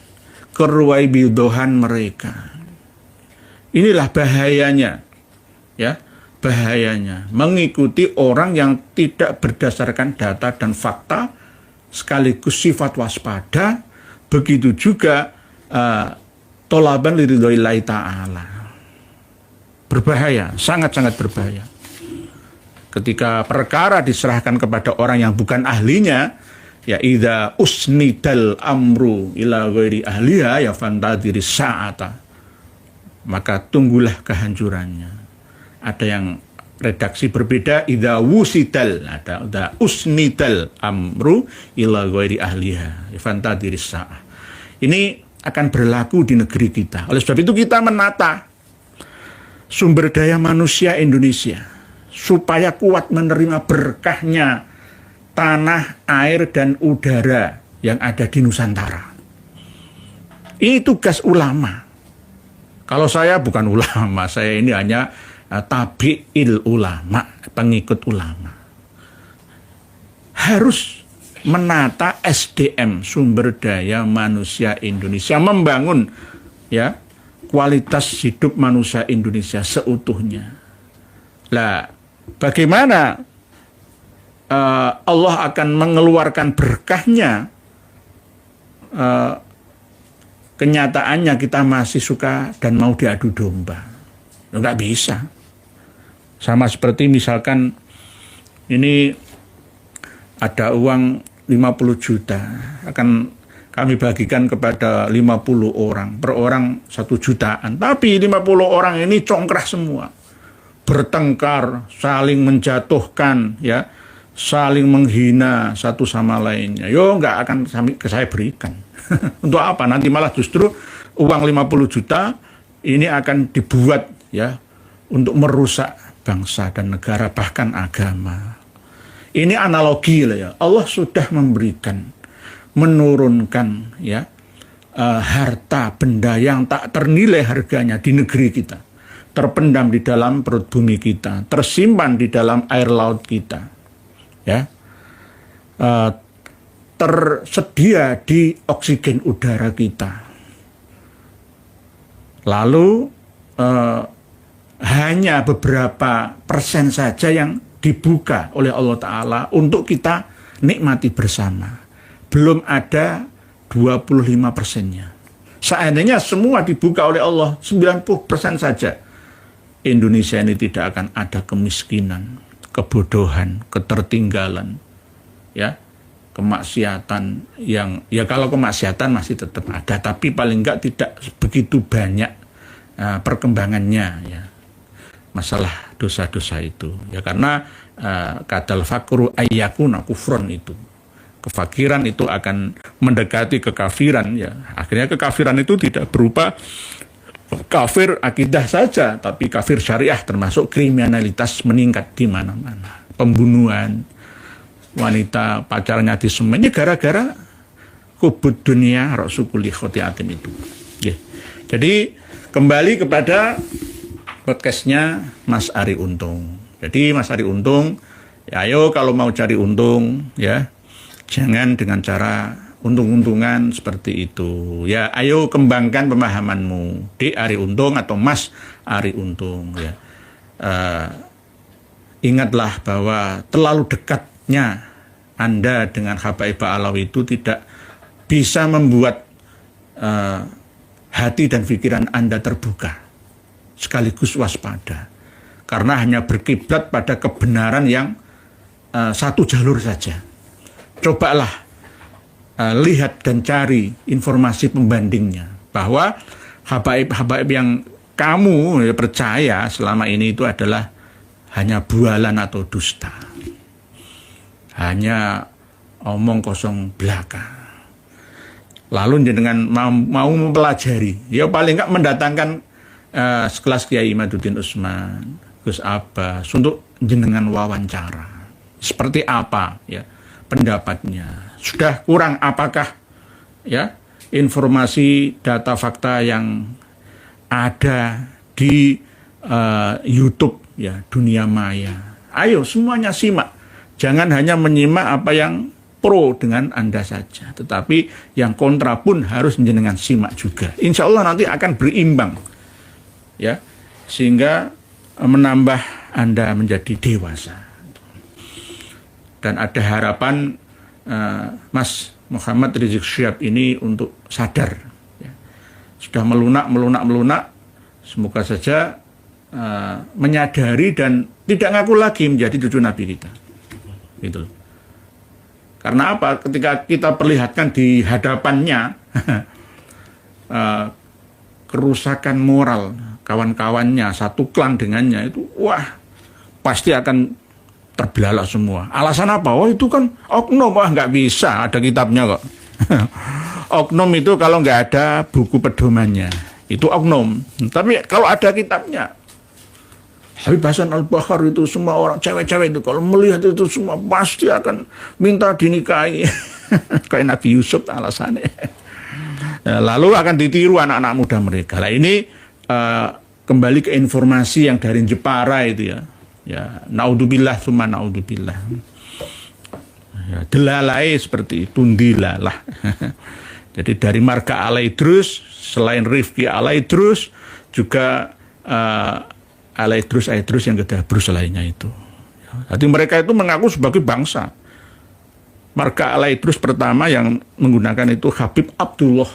keruwaibidohan mereka. Inilah bahayanya, ya bahayanya mengikuti orang yang tidak berdasarkan data dan fakta, sekaligus sifat waspada. Begitu juga tolaban liridhoillahi ta'ala. Berbahaya, sangat-sangat berbahaya. Ketika perkara diserahkan kepada orang yang bukan ahlinya, ya idza usnidal amru ila ghairi ahliha ya fantadiri sa'ata, maka tunggulah kehancurannya. Ada yang redaksi berbeda, idza wusidal, ada usnidal amru ila ghairi ahliha ya fantadiri sa'ah. Ini akan berlaku di negeri kita. Oleh sebab itu kita menata sumber daya manusia Indonesia supaya kuat menerima berkahnya tanah, air, dan udara yang ada di Nusantara. Ini tugas ulama. Kalau saya bukan ulama, saya ini hanya tabi'il ulama, pengikut ulama. Harus menata SDM, sumber daya manusia Indonesia, membangun ya kualitas hidup manusia Indonesia seutuhnya. Lah, bagaimana Allah akan mengeluarkan berkahnya? Kenyataannya kita masih suka dan mau diadu domba. Nggak bisa. Sama seperti misalkan ini ada uang 50 juta, akan kami bagikan kepada 50 orang, per orang 1 jutaan. Tapi 50 orang ini congkrah semua. Bertengkar, saling menjatuhkan, ya, saling menghina satu sama lainnya. Yo, nggak akan saya berikan. Untuk apa? Nanti malah justru uang 50 juta ini akan dibuat ya untuk merusak bangsa dan negara, bahkan agama. Ini analogi lah ya. Allah sudah memberikan, menurunkan ya harta benda yang tak ternilai harganya di negeri kita, terpendam di dalam perut bumi kita, tersimpan di dalam air laut kita, ya, tersedia di oksigen udara kita. Lalu hanya beberapa persen saja yang dibuka oleh Allah Ta'ala untuk kita nikmati bersama. Belum ada 25%-nya. Seandainya semua dibuka oleh Allah 90% saja, Indonesia ini tidak akan ada kemiskinan, kebodohan, ketertinggalan, ya, kemaksiatan yang, ya kalau kemaksiatan masih tetap ada, tapi paling enggak tidak begitu banyak perkembangannya, ya, masalah dosa-dosa itu, ya, karena kadal fakru ayyakuna kufron itu, kefakiran itu akan mendekati kekafiran, ya, akhirnya kekafiran itu tidak berupa kafir akidah saja, tapi kafir syariah, termasuk kriminalitas meningkat di mana-mana, pembunuhan, wanita pacarnya disemen, gara-gara kubud dunia rasukuli khotiatin itu. Ya. Jadi kembali kepada podcastnya Mas Ari Untung. Jadi Mas Ari Untung, ya ayo kalau mau cari untung, ya jangan dengan cara untung-untungan seperti itu. Ya, ayo kembangkan pemahamanmu, Dik Ari Untung atau Mas Ari Untung. Ya, ingatlah bahwa terlalu dekatnya Anda dengan habaib Alawi itu tidak bisa membuat hati dan pikiran Anda terbuka, sekaligus waspada, karena hanya berkiblat pada kebenaran yang satu jalur saja. Cobalah lihat dan cari informasi pembandingnya, bahwa habaib-habaib yang kamu percaya selama ini itu adalah hanya bualan atau dusta, hanya omong kosong belaka. Lalu dengan mau mempelajari, ya paling enggak mendatangkan sekelas Kiai Imaduddin Usman, Gus Abbas untuk jenengan wawancara seperti apa, ya, pendapatnya. Sudah kurang apakah, ya, informasi data fakta yang ada di YouTube, ya, dunia maya. Ayo semuanya simak. Jangan hanya menyimak apa yang pro dengan Anda saja, tetapi yang kontra pun harus jenengan simak juga. Insya Allah nanti akan berimbang, ya, sehingga menambah Anda menjadi dewasa. Dan ada harapan Mas Muhammad Rizik Syihab ini untuk sadar, ya. Sudah melunak. Semoga saja menyadari dan tidak ngaku lagi menjadi cucu Nabi kita. Gitu. Karena apa? Ketika kita perlihatkan di hadapannya kerusakan moral kawan-kawannya, satu klan dengannya itu, wah, pasti akan terbelalak semua. Alasan apa? Oh itu kan oknum. Wah nggak bisa, ada kitabnya kok. Oknum itu kalau nggak ada buku pedomannya, itu oknum. Tapi kalau ada kitabnya, Habib Hasan Al-Bakar itu, semua orang cewek-cewek itu kalau melihat itu semua pasti akan minta dinikahi. Kayak Nabi Yusuf alasannya. Lalu akan ditiru anak-anak muda mereka. Nah ini kembali ke informasi yang dari Jepara itu, ya. Ya, naudzubillah summa naudzubillah. Ya, delalai seperti itu, dilalah. Jadi dari marga Alaidrus, selain Rifki Alaidrus, juga Alaidrus yang Gedabrus lainnya itu. Jadi mereka itu mengaku sebagai bangsa. Marga Alaidrus pertama yang menggunakan itu Habib Abdullah,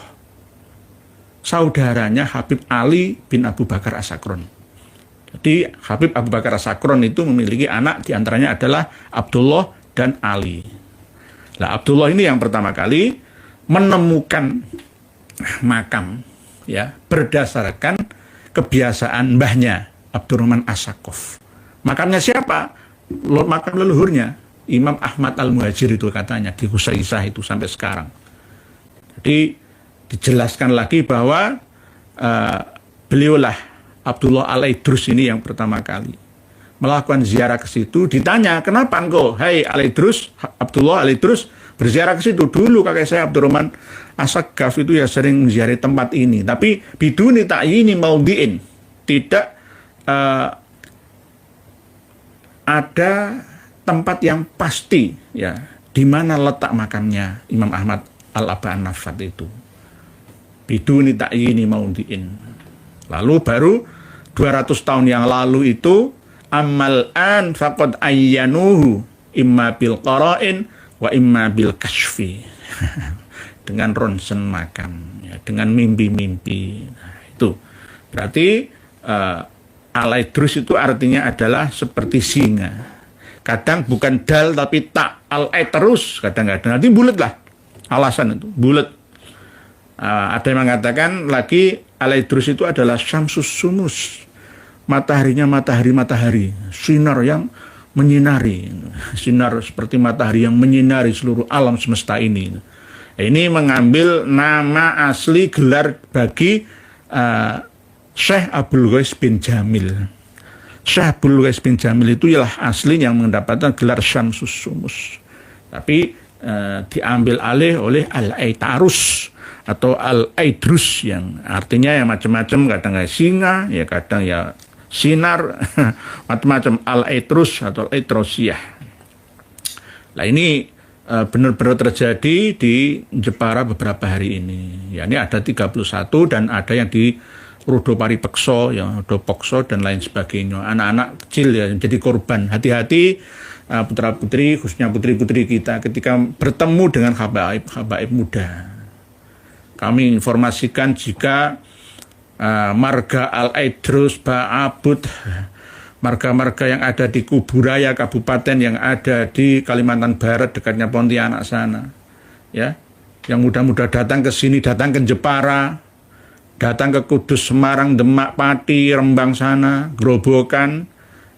saudaranya Habib Ali bin Abu Bakar As-Sakron. Jadi Habib Abu Bakar As-Sakron itu memiliki anak, diantaranya adalah Abdullah dan Ali. Nah, Abdullah ini yang pertama kali menemukan makam, ya, berdasarkan kebiasaan mbahnya Abdurrahman As-Sakaf. Makamnya siapa? Makam leluhurnya Imam Ahmad Al-Muhajir itu katanya di Husaisah itu sampai sekarang. Jadi dijelaskan lagi bahwa beliaulah Abdullah Alaidrus ini yang pertama kali melakukan ziarah ke situ. Ditanya, kenapa engkau, hai Alaidrus, Abdullah Alaidrus, berziarah ke situ? Dulu kakek saya Abdurrahman As-Sakaf itu ya sering menziarahi tempat ini, tapi biduni ta'yini maudhi'in, tidak ada tempat yang pasti, ya, di mana letak makamnya Imam Ahmad Al-Aba An-Nafat itu. Biduni ta'yini maudhi'in. Lalu baru 200 tahun yang lalu itu, amal an faqad ayyanuhu imma bil qara'in wa imma bil kashfi dengan ronsen makam, ya, dengan mimpi-mimpi. Nah, itu berarti al-idrus itu artinya adalah seperti singa. Kadang bukan dal tapi tak, al-idrus kadang-kadang. Nanti bulat lah alasan itu, bulat. Ada yang mengatakan lagi al-idrus itu adalah syamsus sumus, mataharinya matahari, sinar yang menyinari, sinar seperti matahari yang menyinari seluruh alam semesta ini. Ini mengambil nama asli gelar bagi Syekh Abdul Ghais bin Jamil. Syekh Abdul Ghais bin Jamil itu ialah asli yang mendapatkan gelar Syamsus Sumus. Tapi diambil alih oleh Al-Aitarus atau Al-Aidrus yang artinya yang macam-macam, kadang singa, ya kadang ya sinar, macam-macam, Al-Aitrus atau Aitrosiyah. Nah ini benar-benar terjadi di Jepara beberapa hari ini. Ya, ini ada 31 dan ada yang di Rudo Paripekso, ya, Rudo Pokso dan lain sebagainya. Anak-anak kecil ya jadi korban. Hati-hati putra-putri, khususnya putri-putri kita ketika bertemu dengan habaib muda. Kami informasikan jika marga Al-Aidrus, Ba'abud, marga-marga yang ada di Kuburaya, kabupaten yang ada di Kalimantan Barat, dekatnya Pontianak sana, ya, yang mudah-mudah datang ke sini, datang ke Jepara, datang ke Kudus, Semarang, Demak, Pati, Rembang sana, Grobogan,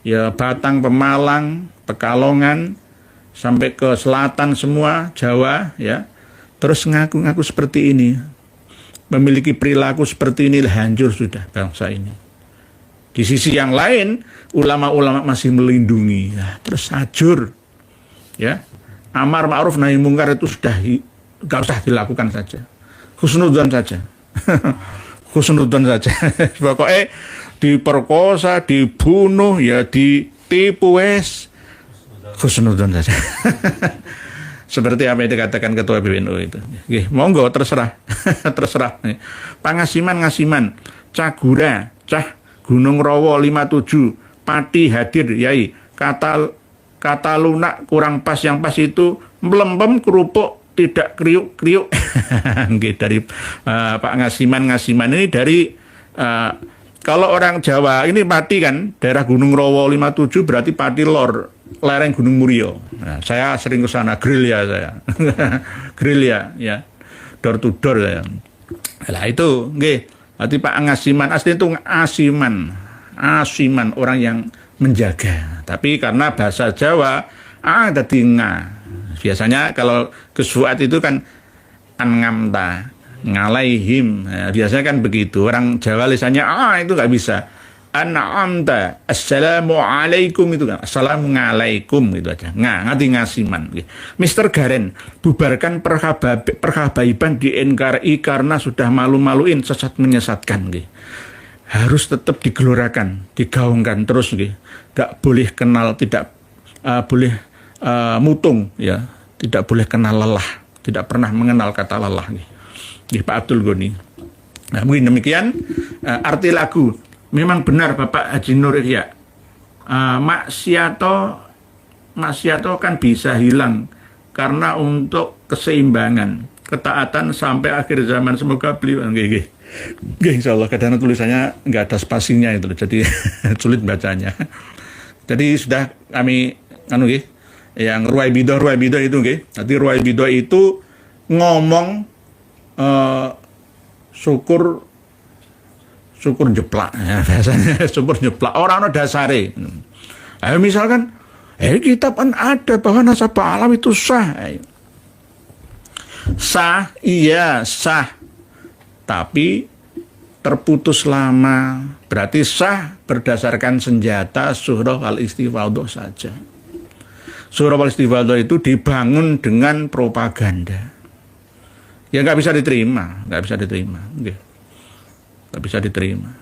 ya, Batang, Pemalang, Pekalongan, sampai ke selatan semua, Jawa, ya, terus ngaku-ngaku seperti ini, memiliki perilaku seperti ini, hancur sudah bangsa ini. Di sisi yang lain, ulama-ulama masih melindungi, ya, terus hancur, ya, amar ma'ruf nahi mungkar itu sudah nggak usah dilakukan saja, husnudzon saja, husnudzon saja, pokoknya diperkosa, dibunuh, ya, ditipu, husnudzon saja. Seperti apa yang dikatakan Ketua PBNU itu. Monggo terserah. Terserah. Pangasiman, Cagura, Cah, Gunung Rawa 57, Pati hadir, Yai. Kata lunak kurang pas, yang pas itu melempem kerupuk tidak kriuk-kriuk. Dari Pak Ngasiman ini dari kalau orang Jawa ini Pati kan, daerah Gunung Rawa 57 berarti Pati Lor, lereng Gunung Murio. Nah, saya sering ke sana, gerilya saya. Gerilya, ya. Door to door saya. Lah itu, nggih. Berarti Pak Ngasiman asli itu asiman, orang yang menjaga. Tapi karena bahasa Jawa ada tinga. Biasanya kalau kesuat itu kan angamta, ngalaihim. Nah, biasanya kan begitu. Orang Jawa lisannya itu nggak bisa. An'amta, assalamualaikum itu kan, assalamualaikum gitu aja. Ngati ngasiman. Mr. Garen, bubarkan perhabaiban di NKRI karena sudah malu-maluin, sesat menyesatkan. Harus tetap digelorakan, digaungkan terus. Gak boleh kenal, tidak boleh mutung, ya, tidak boleh kenal lelah, tidak pernah mengenal kata lelah. Pak Abdul Ghani. Nah, mungkin demikian arti lagu. Memang benar Bapak Haji Nur Ihya, maksiato kan bisa hilang karena untuk keseimbangan, ketaatan sampai akhir zaman. Semoga beliau insya Allah, kadang tulisannya nggak ada spasinya itu, jadi sulit bacanya. Jadi sudah kami yang Ruwai Bidah itu nanti Ruwai Bidah itu ngomong syukur jeplak, ya, biasanya syukur jeplak orang dasare. Misalkan kitab kan ada bahwa nasabah alam itu sah. Sah, iya sah, tapi terputus lama, berarti sah berdasarkan senjata surah al-istifadhah saja. Surah al-istifadhah itu dibangun dengan propaganda, ya nggak bisa diterima. Nggak bisa diterima.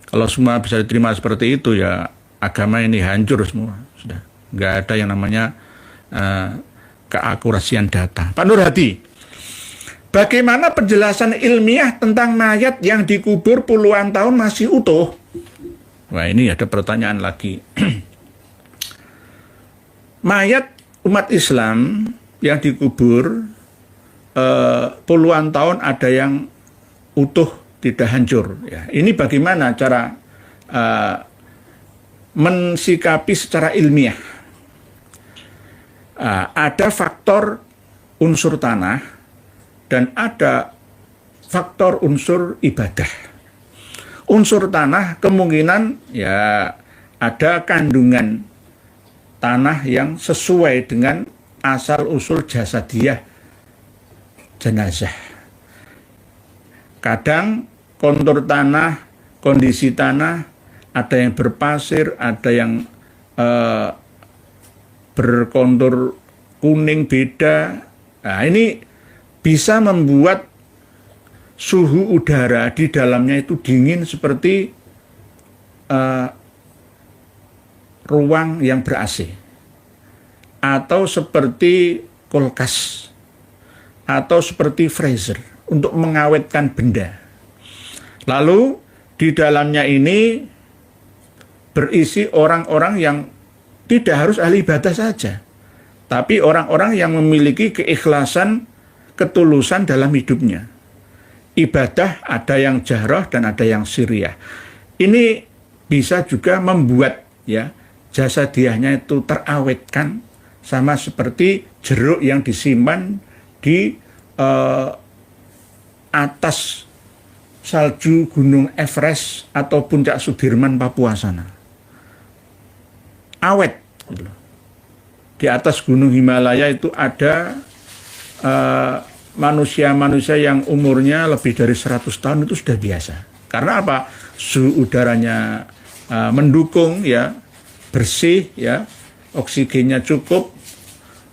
Kalau semua bisa diterima seperti itu, ya agama ini hancur semua. Sudah nggak ada yang namanya keakurasian data. Pak Nur Hadi, bagaimana penjelasan ilmiah tentang mayat yang dikubur puluhan tahun masih utuh? Wah, ini ada pertanyaan lagi. Mayat umat Islam yang dikubur puluhan tahun ada yang utuh, tidak hancur. Ya, ini bagaimana cara mensikapi secara ilmiah? Ada faktor unsur tanah dan ada faktor unsur ibadah. Unsur tanah kemungkinan ya ada kandungan tanah yang sesuai dengan asal-usul jasadiah jenazah. Kadang kontur tanah, kondisi tanah, ada yang berpasir, ada yang berkontur kuning beda. Nah, ini bisa membuat suhu udara di dalamnya itu dingin seperti ruang yang ber-AC atau seperti kulkas atau seperti freezer untuk mengawetkan benda. Lalu di dalamnya ini berisi orang-orang yang tidak harus ahli ibadah saja, tapi orang-orang yang memiliki keikhlasan, ketulusan dalam hidupnya. Ibadah ada yang jahrah dan ada yang sirriyah. Ini bisa juga membuat ya jasadiahnya itu terawetkan, sama seperti jeruk yang disimpan di atas salju Gunung Everest atau Puncak Sudirman Papua sana. Awet. Di atas Gunung Himalaya itu ada manusia-manusia yang umurnya lebih dari 100 tahun itu sudah biasa. Karena apa? Suhu udaranya mendukung ya, bersih ya, oksigennya cukup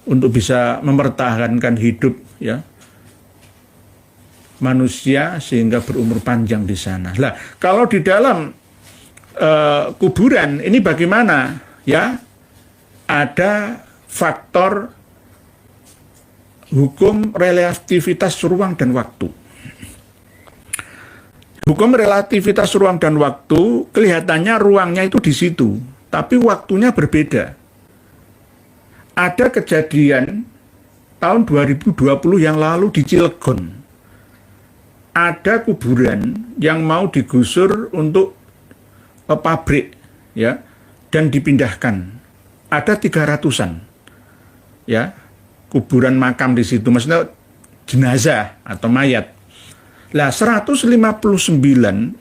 untuk bisa mempertahankan hidup ya manusia sehingga berumur panjang di sana. Lah, kalau di dalam kuburan ini bagaimana? Ya, ada faktor hukum relativitas ruang dan waktu. Hukum relativitas ruang dan waktu, kelihatannya ruangnya itu di situ, tapi waktunya berbeda. Ada kejadian tahun 2020 yang lalu di Cilegon. Ada kuburan yang mau digusur untuk pabrik ya dan dipindahkan. Ada 300-an ya kuburan makam di situ, maksudnya jenazah atau mayat. Lah 159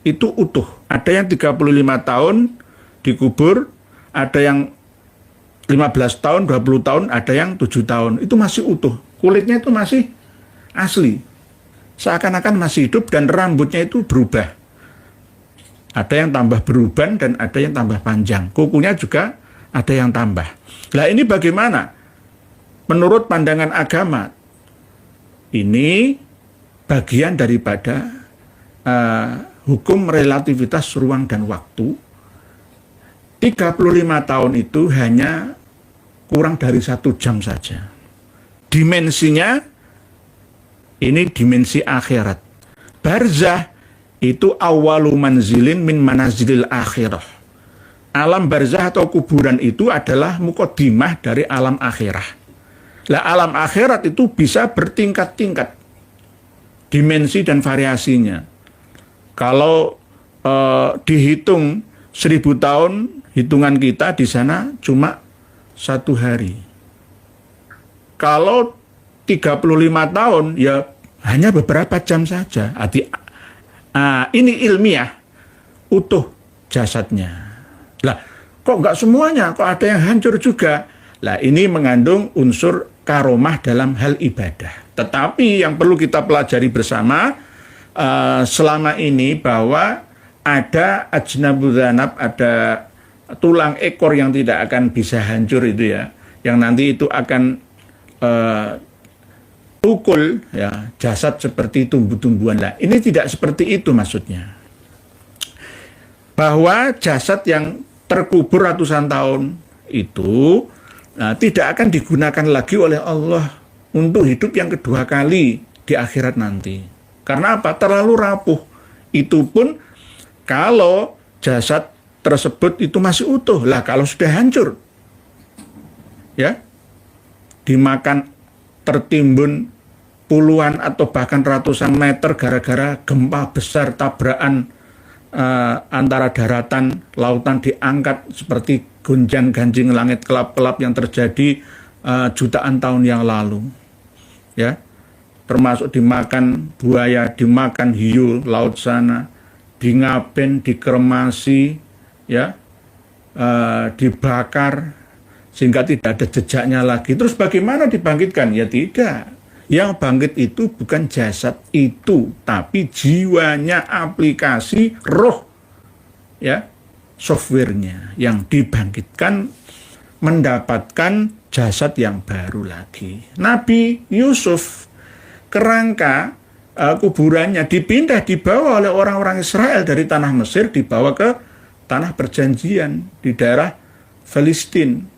itu utuh. Ada yang 35 tahun dikubur, ada yang 15 tahun, 20 tahun, ada yang 7 tahun. Itu masih utuh. Kulitnya itu masih asli. Seakan-akan masih hidup dan rambutnya itu berubah. Ada yang tambah beruban dan ada yang tambah panjang. Kukunya juga ada yang tambah. Lah ini bagaimana? Menurut pandangan agama, ini bagian daripada hukum relativitas ruang dan waktu. 35 tahun itu hanya kurang dari 1 jam saja. Dimensinya, ini dimensi akhirat. Barzah itu awalu manzilin min manazilil akhirah. Alam barzah atau kuburan itu adalah muqaddimah dari alam akhirah. Lah alam akhirat itu bisa bertingkat-tingkat dimensi dan variasinya. Kalau dihitung 1000 tahun, hitungan kita di sana cuma 1 hari. Kalau 35 tahun, ya hanya beberapa jam saja. Ini ilmiah, utuh jasadnya. Lah, kok nggak semuanya? Kok ada yang hancur juga? Lah, ini mengandung unsur karomah dalam hal ibadah. Tetapi yang perlu kita pelajari bersama selama ini bahwa ada ajnabul dzanab, ada tulang ekor yang tidak akan bisa hancur itu ya, yang nanti itu akan tukul ya jasad seperti tumbuh-tumbuhan. Lah, ini tidak seperti itu maksudnya. Bahwa jasad yang terkubur ratusan tahun itu tidak akan digunakan lagi oleh Allah untuk hidup yang kedua kali di akhirat nanti. Karena apa? Terlalu rapuh. Itu pun kalau jasad tersebut itu masih utuh. Lah kalau sudah hancur, ya dimakan tertimbun puluhan atau bahkan ratusan meter gara-gara gempa besar tabrakan antara daratan, lautan diangkat seperti gonjang-ganjing langit kelap-kelap yang terjadi jutaan tahun yang lalu. Ya, termasuk dimakan buaya, dimakan hiu laut sana, di ngaben, dikremasi, ya, dibakar sehingga tidak ada jejaknya lagi. Terus bagaimana dibangkitkan? Ya tidak. Yang bangkit itu bukan jasad itu, tapi jiwanya, aplikasi roh, ya, softwarenya yang dibangkitkan mendapatkan jasad yang baru lagi. Nabi Yusuf, kerangka kuburannya dipindah, dibawa oleh orang-orang Israel dari tanah Mesir, dibawa ke tanah perjanjian di daerah Filistin.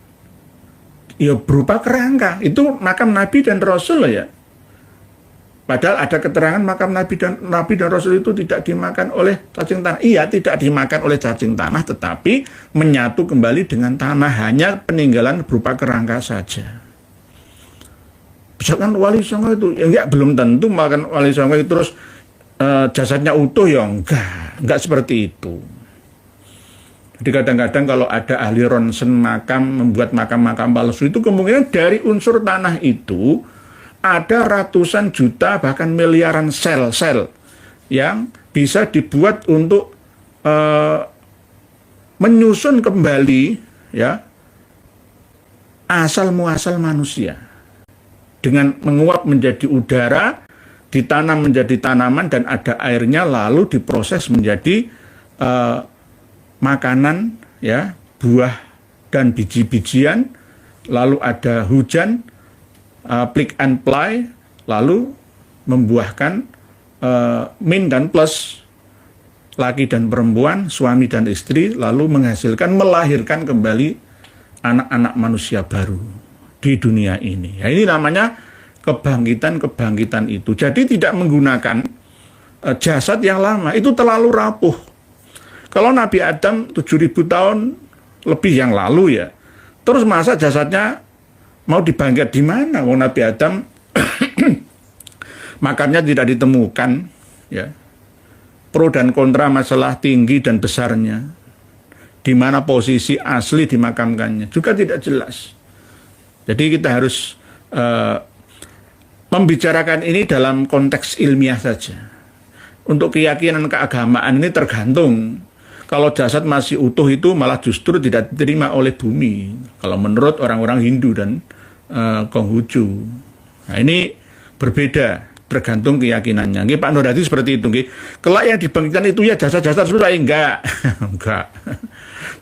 Ya berupa kerangka. Itu makam Nabi dan Rasul ya. Padahal ada keterangan makam Nabi dan Rasul itu tidak dimakan oleh cacing tanah. Iya, tidak dimakan oleh cacing tanah, tetapi menyatu kembali dengan tanah. Hanya peninggalan berupa kerangka saja. Misalkan Wali Songo itu, ya belum tentu makan Wali Songo itu terus jasadnya utuh, ya enggak seperti itu. Jadi kadang-kadang kalau ada ahli ronsen makam, membuat makam-makam palsu itu kemungkinan dari unsur tanah itu ada ratusan juta bahkan miliaran sel-sel yang bisa dibuat untuk menyusun kembali ya asal muasal manusia dengan menguap menjadi udara, ditanam menjadi tanaman dan ada airnya, lalu diproses menjadi makanan ya, buah dan biji-bijian, lalu ada hujan, plug and play, lalu membuahkan min dan plus, laki dan perempuan, suami dan istri, lalu menghasilkan, melahirkan kembali anak-anak manusia baru di dunia ini. Ya, ini namanya kebangkitan-kebangkitan itu. Jadi tidak menggunakan jasad yang lama, itu terlalu rapuh. Kalau Nabi Adam 7.000 tahun lebih yang lalu ya, terus masa jasadnya mau dibangkit di mana? Wong Nabi Adam makamnya tidak ditemukan, ya. Pro dan kontra masalah tinggi dan besarnya, di mana posisi asli dimakamkannya juga tidak jelas. Jadi kita harus membicarakan ini dalam konteks ilmiah saja. Untuk keyakinan keagamaan ini tergantung. Kalau jasad masih utuh itu malah justru tidak diterima oleh bumi. Kalau menurut orang-orang Hindu dan Konghucu. Nah ini berbeda, tergantung keyakinannya. Nggih, Pak Nurhadi seperti itu. Nggih. Kelak yang dibangkitkan itu ya jasad-jasad sudah enggak. Enggak.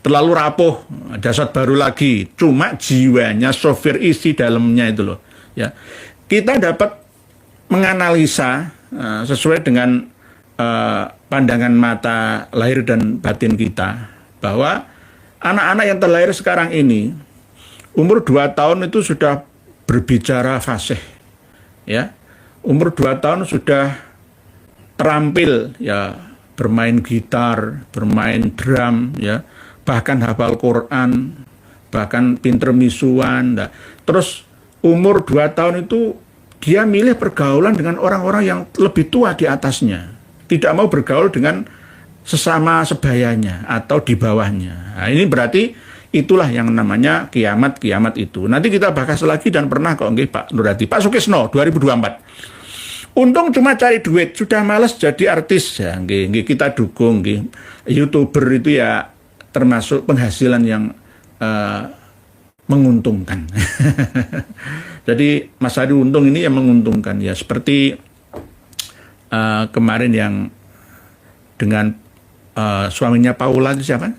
Terlalu rapuh, jasad baru lagi. Cuma jiwanya, software isi dalamnya itu loh. Ya. Kita dapat menganalisa sesuai dengan pandangan mata lahir dan batin kita, bahwa anak-anak yang terlahir sekarang ini umur 2 tahun itu sudah berbicara fasih, ya. Umur 2 tahun sudah terampil, ya, bermain gitar, bermain drum, ya, bahkan hafal Quran, bahkan pinter misuan. Nah. Terus umur 2 tahun itu dia milih pergaulan dengan orang-orang yang lebih tua di atasnya. Tidak mau bergaul dengan sesama sebayanya atau di bawahnya. Nah, ini berarti itulah yang namanya kiamat-kiamat itu. Nanti kita bahas lagi dan pernah kok nggih Pak Nurhadi, Pak Sukisno 2024. Untung cuma cari duit, sudah malas jadi artis ya, nggih kita dukung nggih. YouTuber itu ya termasuk penghasilan yang menguntungkan. Jadi Mas Adi Untung ini yang menguntungkan ya, seperti kemarin yang dengan suaminya Paula itu siapa?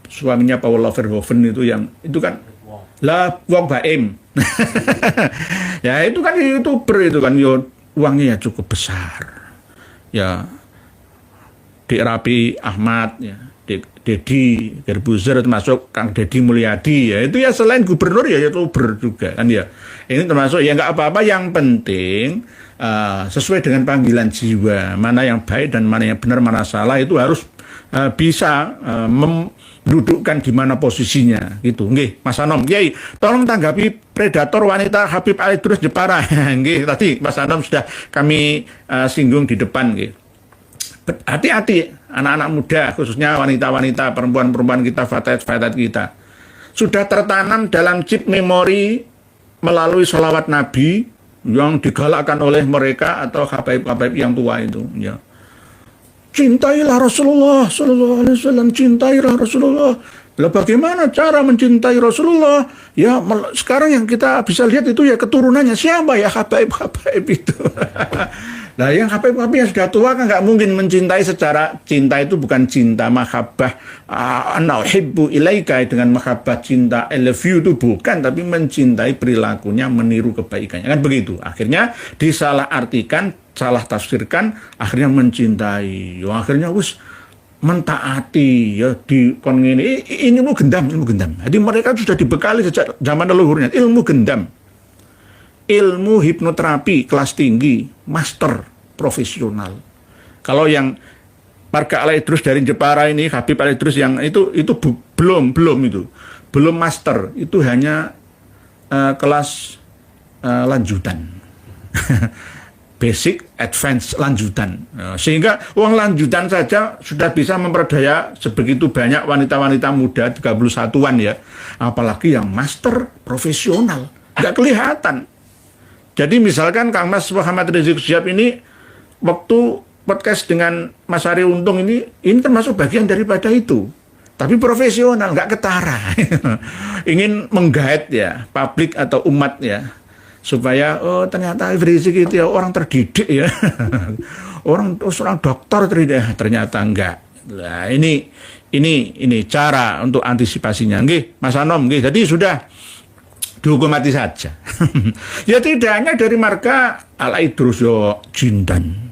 Suaminya Paula Verhoeven itu yang itu kan lah Wong Baim. Ya itu kan YouTuber itu kan uangnya ya cukup besar. Ya Dik Rapi Ahmad ya, Deddy Gerbuzer termasuk Kang Deddy Mulyadi ya, itu ya selain gubernur ya YouTuber juga kan ya. Ini termasuk ya nggak apa-apa, yang penting sesuai dengan panggilan jiwa, mana yang baik dan mana yang benar, mana salah, itu harus bisa dudukkan di mana posisinya gitu. Nggih, Mas Anom. Kiai, tolong tanggapi predator wanita Habib Ali Idrus Jepara. Nggih, tadi Mas Anom sudah kami singgung di depan nggih. Hati-hati anak-anak muda, khususnya wanita-wanita, perempuan-perempuan kita, fatayat-fatayat kita. Sudah tertanam dalam chip memori melalui sholawat Nabi yang digalakkan oleh mereka atau habaib-habaib yang tua itu. Ya. Cintailah Rasulullah Sallallahu Alaihi Wasallam, cintailah Rasulullah. Lah bagaimana cara mencintai Rasulullah? Ya sekarang yang kita bisa lihat itu ya keturunannya siapa ya habaib-habaib itu. Nah yang habaib-habaib yang sudah tua kan nggak mungkin mencintai secara cinta itu bukan cinta mahabbah ana uhibbu ilaika dengan mahabbah cinta I love you itu bukan, tapi mencintai perilakunya, meniru kebaikannya kan begitu. Akhirnya disalahartikan, salah tafsirkan, akhirnya mencintai. Ya, akhirnya mentaati ya di kon ngene ini ilmu gendam. Jadi mereka sudah dibekali sejak zaman leluhurnya ilmu gendam. Ilmu hipnoterapi kelas tinggi, master profesional. Kalau yang marga Ali Idrus dari Jepara ini, Habib Ali Idrus yang itu belum master, itu hanya kelas lanjutan. Basic, advance, lanjutan. Sehingga uang lanjutan saja sudah bisa memperdaya sebegitu banyak wanita-wanita muda 31-an ya. Apalagi yang master profesional. Nggak kelihatan. Jadi misalkan Kang Mas Muhammad Rizik Syihab ini waktu podcast dengan Mas Ari Untung ini termasuk bagian daripada itu. Tapi profesional, nggak ketara. Ingin menggait ya publik atau umat ya. Supaya ternyata Rizik itu ya orang terdidik ya. orang dokter ternyata enggak. Nah, ini cara untuk antisipasinya. Nggih, Mas Anom nggih. Jadi sudah dihukum mati saja. Ya tidak hanya dari marga Ali Idrus yo Jindan.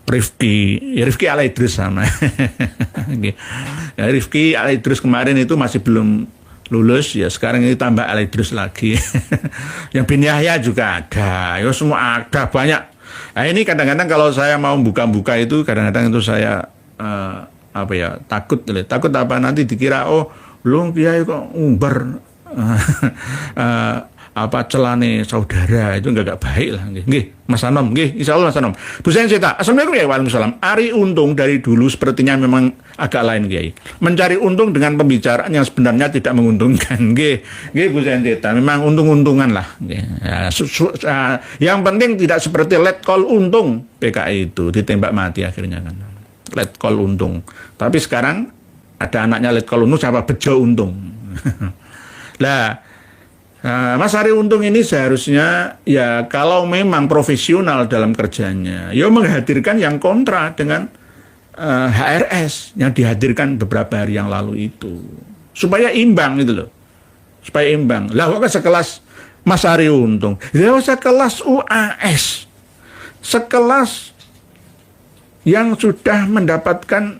Rifki Ali Idrus sama. Ya, Rifki Ali Idrus kemarin itu masih belum lulus ya, sekarang ini tambah Ali Idrus lagi. Yang bin Yahya juga ada. Ya semua ada banyak. Nah, ini kadang-kadang kalau saya mau buka-buka itu kadang-kadang itu saya takut apa nanti dikira belum Kiai kok umbar celane saudara itu enggak baik lah nggih. Mas Anom nggih, insyaallah Mas Anom. Bu Sensita, assalamualaikum ya. Waalaikumsalam. Ari Untung dari dulu sepertinya memang agak lain Kiai. Mencari untung dengan pembicaraan yang sebenarnya tidak menguntungkan nggih. Nggih Bu Sensita, memang untung-untungan lah nggih. Ya, yang penting tidak seperti Letkol Untung PKI itu ditembak mati akhirnya kan. Letkol Untung. Tapi sekarang ada anaknya Letkol Untung siapa Bejo Untung. Lah Mas Ari Untung ini seharusnya ya kalau memang profesional dalam kerjanya, ya menghadirkan yang kontra dengan HRS yang dihadirkan beberapa hari yang lalu itu, supaya imbang gitu loh, supaya imbang. Lah kok sekelas Mas Ari Untung, ya sekelas UAS, sekelas yang sudah mendapatkan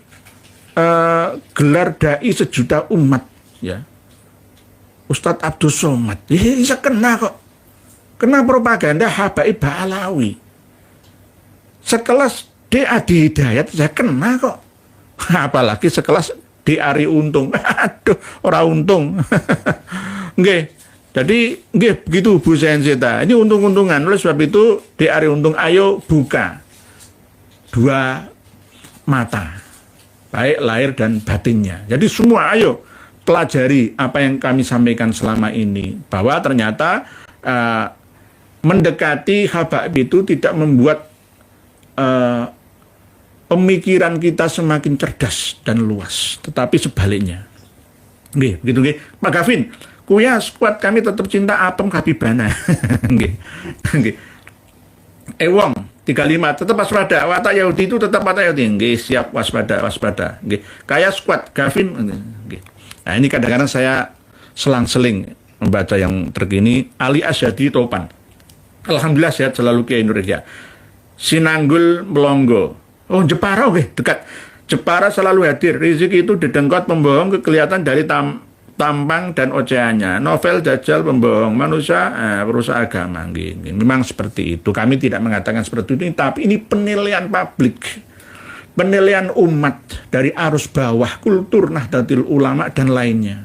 gelar dai sejuta umat, ya. Ustadz Abdul Somad, bisa kena kok. Kena propaganda Habaib Ba'alawi. Sekelas D. Adi Hidayat, saya kena kok. Apalagi sekelas D. Ari Untung. Aduh, orang untung. Nggih. Jadi, nggih, begitu Bu Sensita. Ini untung-untungan. Oleh sebab itu, D. Ari Untung, ayo buka dua mata. Baik lahir dan batinnya. Jadi semua, ayo pelajari apa yang kami sampaikan selama ini, bahwa ternyata mendekati habaib itu tidak membuat pemikiran kita semakin cerdas dan luas, tetapi sebaliknya. Nggih, begitu nggih. Pak Gavin, kuya squad kami tetap cinta apem Habibana. Nggih. Nggih. Wong 35 tetap waspada, watak Yahudi itu tetap watak Yahudi. Nggih, siap waspada. Nggih. Kayak squad Gavin nggih. Nah ini kadang-kadang saya selang-seling membaca yang terkini. Ali Asyadi Topan, alhamdulillah sehat selalu Kiai Indonesia. Sinanggul Melonggo, Jepara dekat. Jepara selalu hadir. Rizik itu didengkot pembohong, kelihatan dari tampang dan ocehannya. Novel Dajjal pembohong, manusia perusahaan agama. Memang seperti itu. Kami tidak mengatakan seperti itu, tapi ini penilaian publik penilaian umat dari arus bawah kultur Nahdlatul Ulama dan lainnya.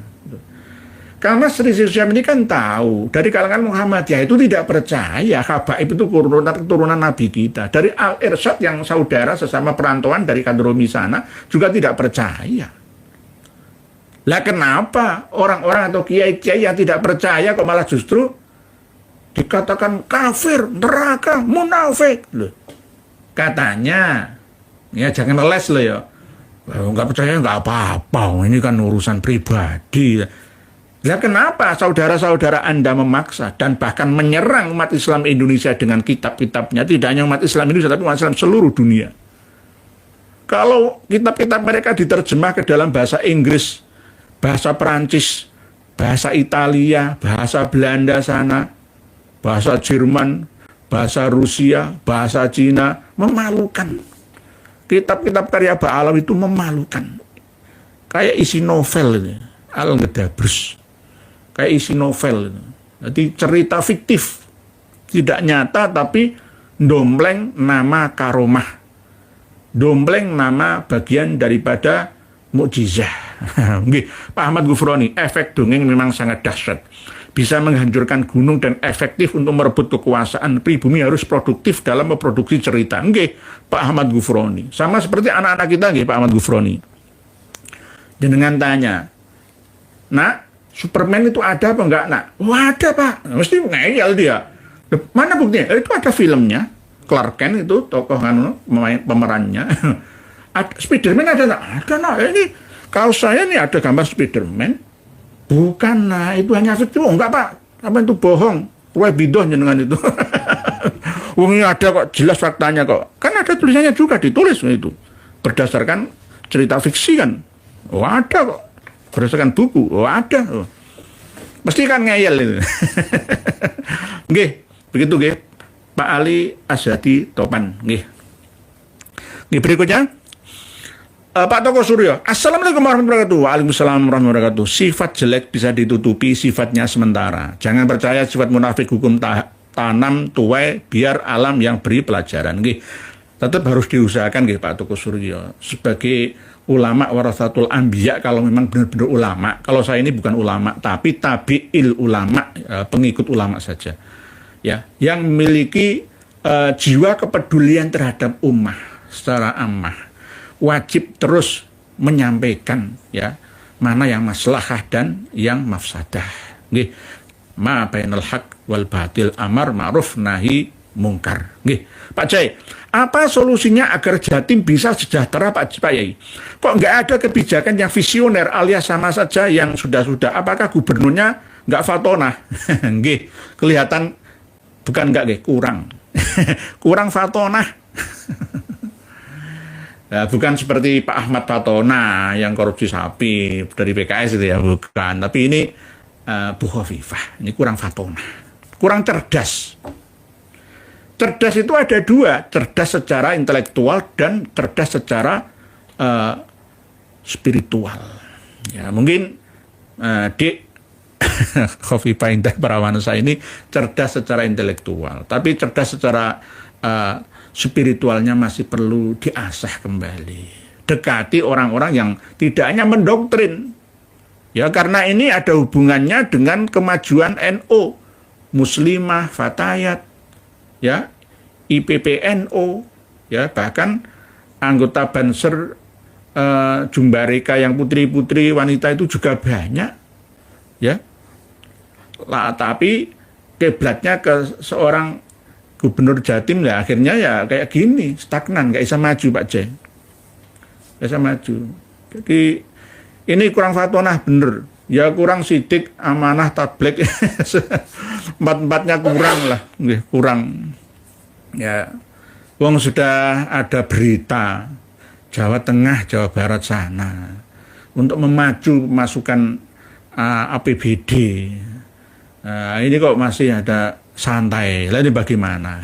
Karena Sri Syam ini kan tahu dari kalangan Muhammadiyah itu tidak percaya habaib itu keturunan Nabi kita. Dari Al-Irsyad yang saudara sesama perantauan dari Kadromi sana juga tidak percaya. Lah kenapa orang-orang atau kiai-kiai yang tidak percaya kok malah justru dikatakan kafir, neraka, munafik? Loh, katanya, ya jangan les loh ya. Nggak percaya nggak apa-apa, ini kan urusan pribadi. Lah kenapa saudara-saudara Anda memaksa dan bahkan menyerang umat Islam Indonesia dengan kitab-kitabnya? Tidak hanya umat Islam Indonesia, tapi umat Islam seluruh dunia. Kalau kitab-kitab mereka diterjemah ke dalam bahasa Inggris, bahasa Perancis, bahasa Italia, bahasa Belanda sana, bahasa Jerman, bahasa Rusia, bahasa Cina, memalukan. Kitab-kitab karya Ba'alawi itu memalukan. Kayak isi novel ini, Al-Ngadabrus. Kayak isi novel. Jadi cerita fiktif. Tidak nyata tapi dompleng nama karomah. Dompleng nama bagian daripada mukjizah. Pak Ahmad Ghufroni, efek dongeng memang sangat dahsyat. Bisa menghancurkan gunung dan efektif untuk merebut kekuasaan. Pribumi harus produktif dalam memproduksi cerita. Pak Ahmad Ghufroni. Sama seperti anak-anak kita, Pak Ahmad Ghufroni. Jenengan tanya, nak, Superman itu ada apa enggak, nak? Oh ada, Pak. Mesti ngeyel dia. Mana buktinya? Itu ada filmnya. Clark Kent itu tokoh pemerannya. Spiderman ada, nak? Ada, nak. Ini kalau saya nih ada gambar Spiderman. Bukan, nah itu hanya fiktif. Oh, enggak, Pak. Apa itu bohong? Kue bidoh jenengan itu. Ini ada kok, jelas faktanya kok. Kan ada tulisannya juga, ditulis itu. Berdasarkan cerita fiksi kan. Oh ada kok. Berdasarkan buku. Oh ada. Oh. Mesti kan ngeyel itu. Nggih, begitu nggih. Pak Ali Azhadi Topan. Nggih. Nggih, berikutnya. Pak Toko Suryo, Assalamualaikum warahmatullahi wabarakatuh. Waalaikumsalam warahmatullahi wabarakatuh. Sifat jelek bisa ditutupi, sifatnya sementara. Jangan percaya sifat munafik hukum tanam tuai biar alam yang beri pelajaran. Nggih. Tetap harus diusahakan nggih Pak Toko Suryo sebagai ulama warasatul anbiya kalau memang benar-benar ulama. Kalau saya ini bukan ulama tapi tabi'il ulama, pengikut ulama saja. Ya, yang memiliki jiwa kepedulian terhadap ummah secara ammah. Wajib terus menyampaikan ya mana yang maslahah dan yang mafsadah. Nggih. Ma bainal haq wal batil, amar ma'ruf nahi mungkar. Nggih. Pak Jai, apa solusinya agar Jatim bisa sejahtera Pak Yai? Kok nggak ada kebijakan yang visioner alias sama saja yang sudah-sudah? Apakah gubernurnya nggak fatonah? Nggih. Kelihatan bukan nggak nggih, kurang. Kurang fatonah. Ya, bukan seperti Pak Ahmad Fatona yang korupsi sapi dari PKS itu ya, bukan. Tapi ini Bu Khofifah, ini kurang fatona, kurang cerdas. Cerdas itu ada dua, cerdas secara intelektual dan cerdas secara spiritual. Ya, mungkin Dik Khofifah Indah Parawansa ini cerdas secara intelektual, tapi cerdas secara spiritualnya masih perlu diasah kembali. Dekati orang-orang yang tidak hanya mendoktrin. Ya, karena ini ada hubungannya dengan kemajuan NU, Muslimah, Fatayat, ya, IPPNU, ya, bahkan anggota Banser Jumbareka yang putri-putri wanita itu juga banyak. Ya. Lah, tapi kiblatnya ke seorang Gubernur Jatim ya akhirnya ya kayak gini, stagnan, nggak bisa maju Pak Jai, nggak bisa maju. Jadi ini kurang fatonah bener, ya kurang sidik, amanah, tablek, empat-empatnya kurang lah, kurang. Ya, wong sudah ada berita Jawa Tengah, Jawa Barat sana untuk memacu masukan APBD. Nah, ini kok masih ada santai, lah ini bagaimana?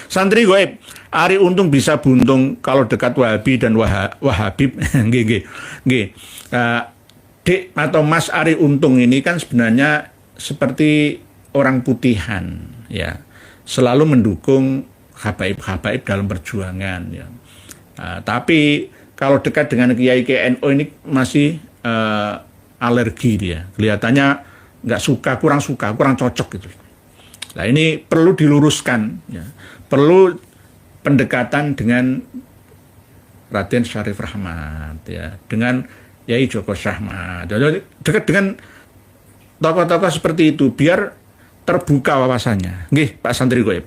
Santri goib, Ari Untung bisa buntung kalau dekat Wahabi dan Wahabib. Dek atau Mas Ari Untung ini kan sebenarnya seperti orang putihan, ya, selalu mendukung habaib-habaib dalam perjuangan, ya. Tapi kalau dekat dengan Kiai KNO ini masih alergi dia. Kelihatannya nggak suka, kurang cocok gitu. Nah ini perlu diluruskan, ya. Perlu pendekatan dengan Raden Syarif Rahmat, ya, dengan Yai Joko Syahmat, dekat dengan tokoh-tokoh seperti itu, biar terbuka wawasannya. Nggih, Pak Santri Goib.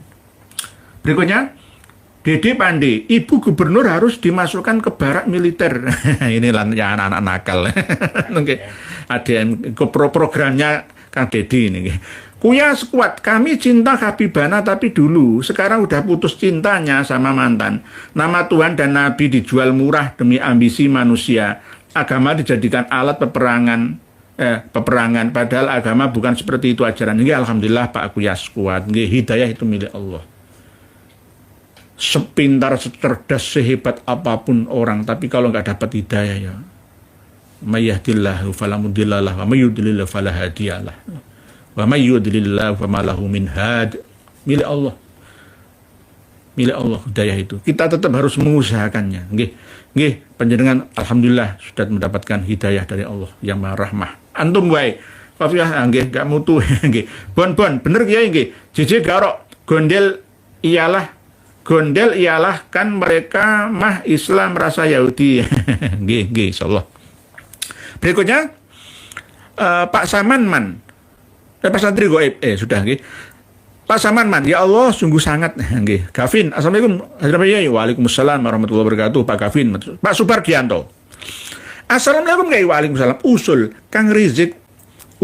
Berikutnya, Dede Pandi, Ibu Gubernur harus dimasukkan ke barak militer. Ini ya anak-anak nakal. ADM, programnya Kang Dede ini. Kuya sekuat, kami cinta Habibana tapi dulu, sekarang udah putus cintanya sama mantan. Nama Tuhan dan Nabi dijual murah demi ambisi manusia. Agama dijadikan alat peperangan, padahal agama bukan seperti itu ajaran. Ini alhamdulillah Pak Kuya sekuat. Hidayah itu milik Allah. Sepintar, secerdas, sehebat apapun orang, tapi kalau nggak dapat hidayah, ya mayyahdillahu falamudillalah wa mayyudlillahu falahadiyalah wa mayyudlillahu famalahu min had. Milik Allah, hidayah itu. Kita tetap harus mengusahakannya. Nggih, panjenengan alhamdulillah sudah mendapatkan hidayah dari Allah yang Maha Rahmah. Antum wae Papiah nggih gak mutu nggih. Bon bener kiai nggih. Jeje garok gondel ialah kan mereka mah Islam rasa Yahudi. Nggih insyaallah. Berikutnya Pak Samanman. Pak Santri Goib. Sudah nggih. Pak Samanman, ya Allah sungguh sangat nggih. Gavin, assalamualaikum. Waalaikumsalam warahmatullahi wabarakatuh. Pak Gavin, Pak Supargianto. Assalamualaikum Kiai. Waalaikumsalam. Usul Kang Rizik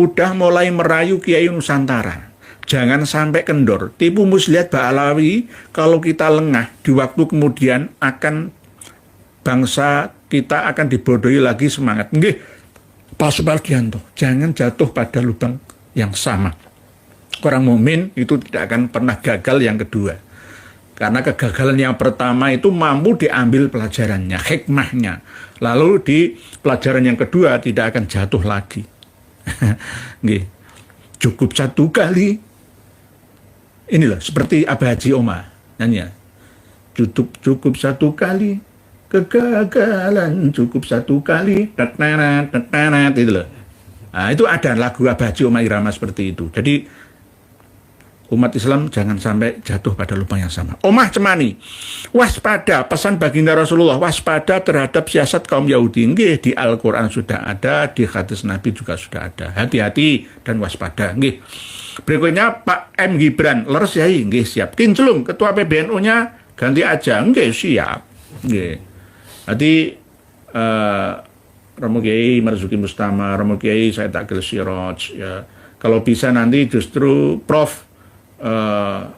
udah mulai merayu Kiai Nusantara. Jangan sampai kendor. Tipu muslihat Ba'alawi, kalau kita lengah di waktu kemudian akan bangsa kita akan dibodohi lagi semangat. Nggih, Pak Supargianto, jangan jatuh pada lubang yang sama. Orang mukmin itu tidak akan pernah gagal yang kedua. Karena kegagalan yang pertama itu mampu diambil pelajarannya, hikmahnya. Lalu di pelajaran yang kedua tidak akan jatuh lagi. Nggih. Cukup satu kali. Inilah seperti Abah Haji Oma nyanyi. Cukup satu kali kegagalan, cukup satu kali tetenet itu loh. Nah, itu ada lagu Abah Haji Oma Irama seperti itu. Jadi umat Islam jangan sampai jatuh pada lubang yang sama. Omah Cemani, waspada, pesan baginda Rasulullah, waspada terhadap siasat kaum Yahudi. Nggih, di Al-Quran sudah ada, di hadis Nabi juga sudah ada. Hati-hati dan waspada. Nggih. Berikutnya Pak M. Gibran, leres yai, nggih siap. Kinclung, ketua PBNU-nya ganti aja, nggih siap. Nggih. Nanti Romo Kiai Marzuki Mustama, Romo Kiai Said Akil Siroj, ya. Kalau bisa nanti justru Prof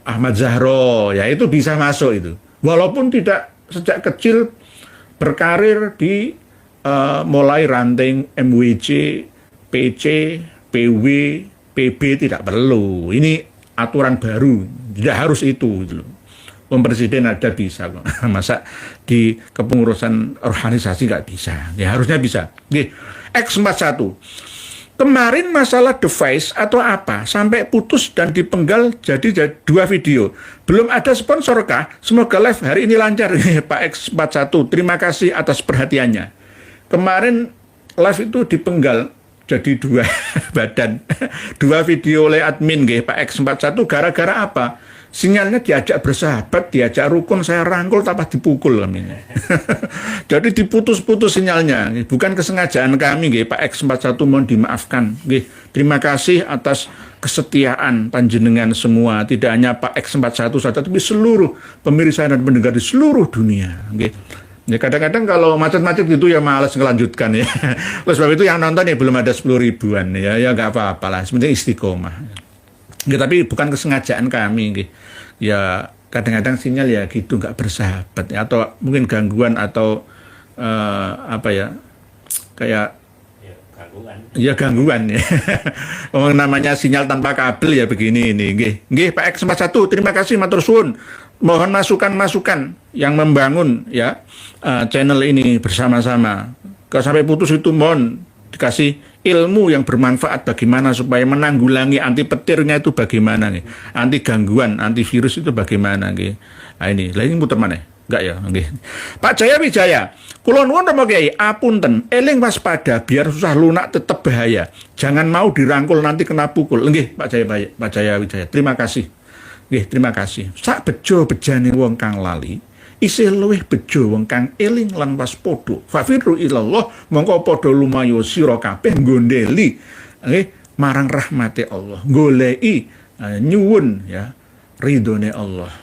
Ahmad Zahro, ya itu bisa masuk itu. Walaupun tidak sejak kecil berkarir di mulai ranting MWC, PC, PW, PB tidak perlu. Ini aturan baru, tidak harus itu gitu loh. Presiden ada bisa kok. Masa di kepengurusan organisasi nggak bisa? Ya harusnya bisa. Oke. X41. Kemarin masalah device atau apa sampai putus dan dipenggal jadi 2 video. Belum ada sponsor kah? Semoga live hari ini lancar. Pak X41, terima kasih atas perhatiannya. Kemarin live itu dipenggal jadi 2 badan. 2 video oleh admin Pak X41 gara-gara apa? Sinyalnya diajak bersahabat, diajak rukun, saya rangkul tanpa dipukul. Jadi diputus-putus sinyalnya. Bukan kesengajaan kami, Pak X41 mohon dimaafkan. Terima kasih atas kesetiaan panjenengan semua. Tidak hanya Pak X41 saja, tapi seluruh pemirsa dan pendengar di seluruh dunia. Ya, kadang-kadang kalau macet-macet gitu ya malas ngelanjutkan ya. Oleh sebab itu yang nonton ya belum ada 10 ribuan ya nggak apa-apa lah. Sebenarnya istiqomah. Ya, tapi bukan kesengajaan kami. Ya kadang-kadang sinyal ya gitu nggak bersahabat ya, atau mungkin gangguan atau apa ya kayak gangguan ya. Namanya sinyal tanpa kabel ya begini ini. Nggih Pak X41 terima kasih matur suwun. Mohon masukan-masukan yang membangun ya channel ini bersama-sama. Kalau sampai putus itu mohon dikasih ilmu yang bermanfaat bagaimana supaya menanggulangi anti petirnya itu bagaimana nih, anti gangguan, anti virus itu bagaimana nih. Nah ini muter mana? Enggak ya, nggih. Pak Jaya Wijaya, kula nuwun Rama Kyai, apunten, eling waspada biar susah lunak tetep bahaya. Jangan mau dirangkul nanti kena pukul. Nggih, Pak Jaya Wijaya. Terima kasih. Nggih, terima kasih. Sak bejo bejane wong kang lali, isih luwih bejo wong kang eling lan waspada. Fafiru ilallah, mongko padha lumayu sira kabeh nggondeli nggih marang rahmate Allah. Goleki nyuwun ya ridhone Allah.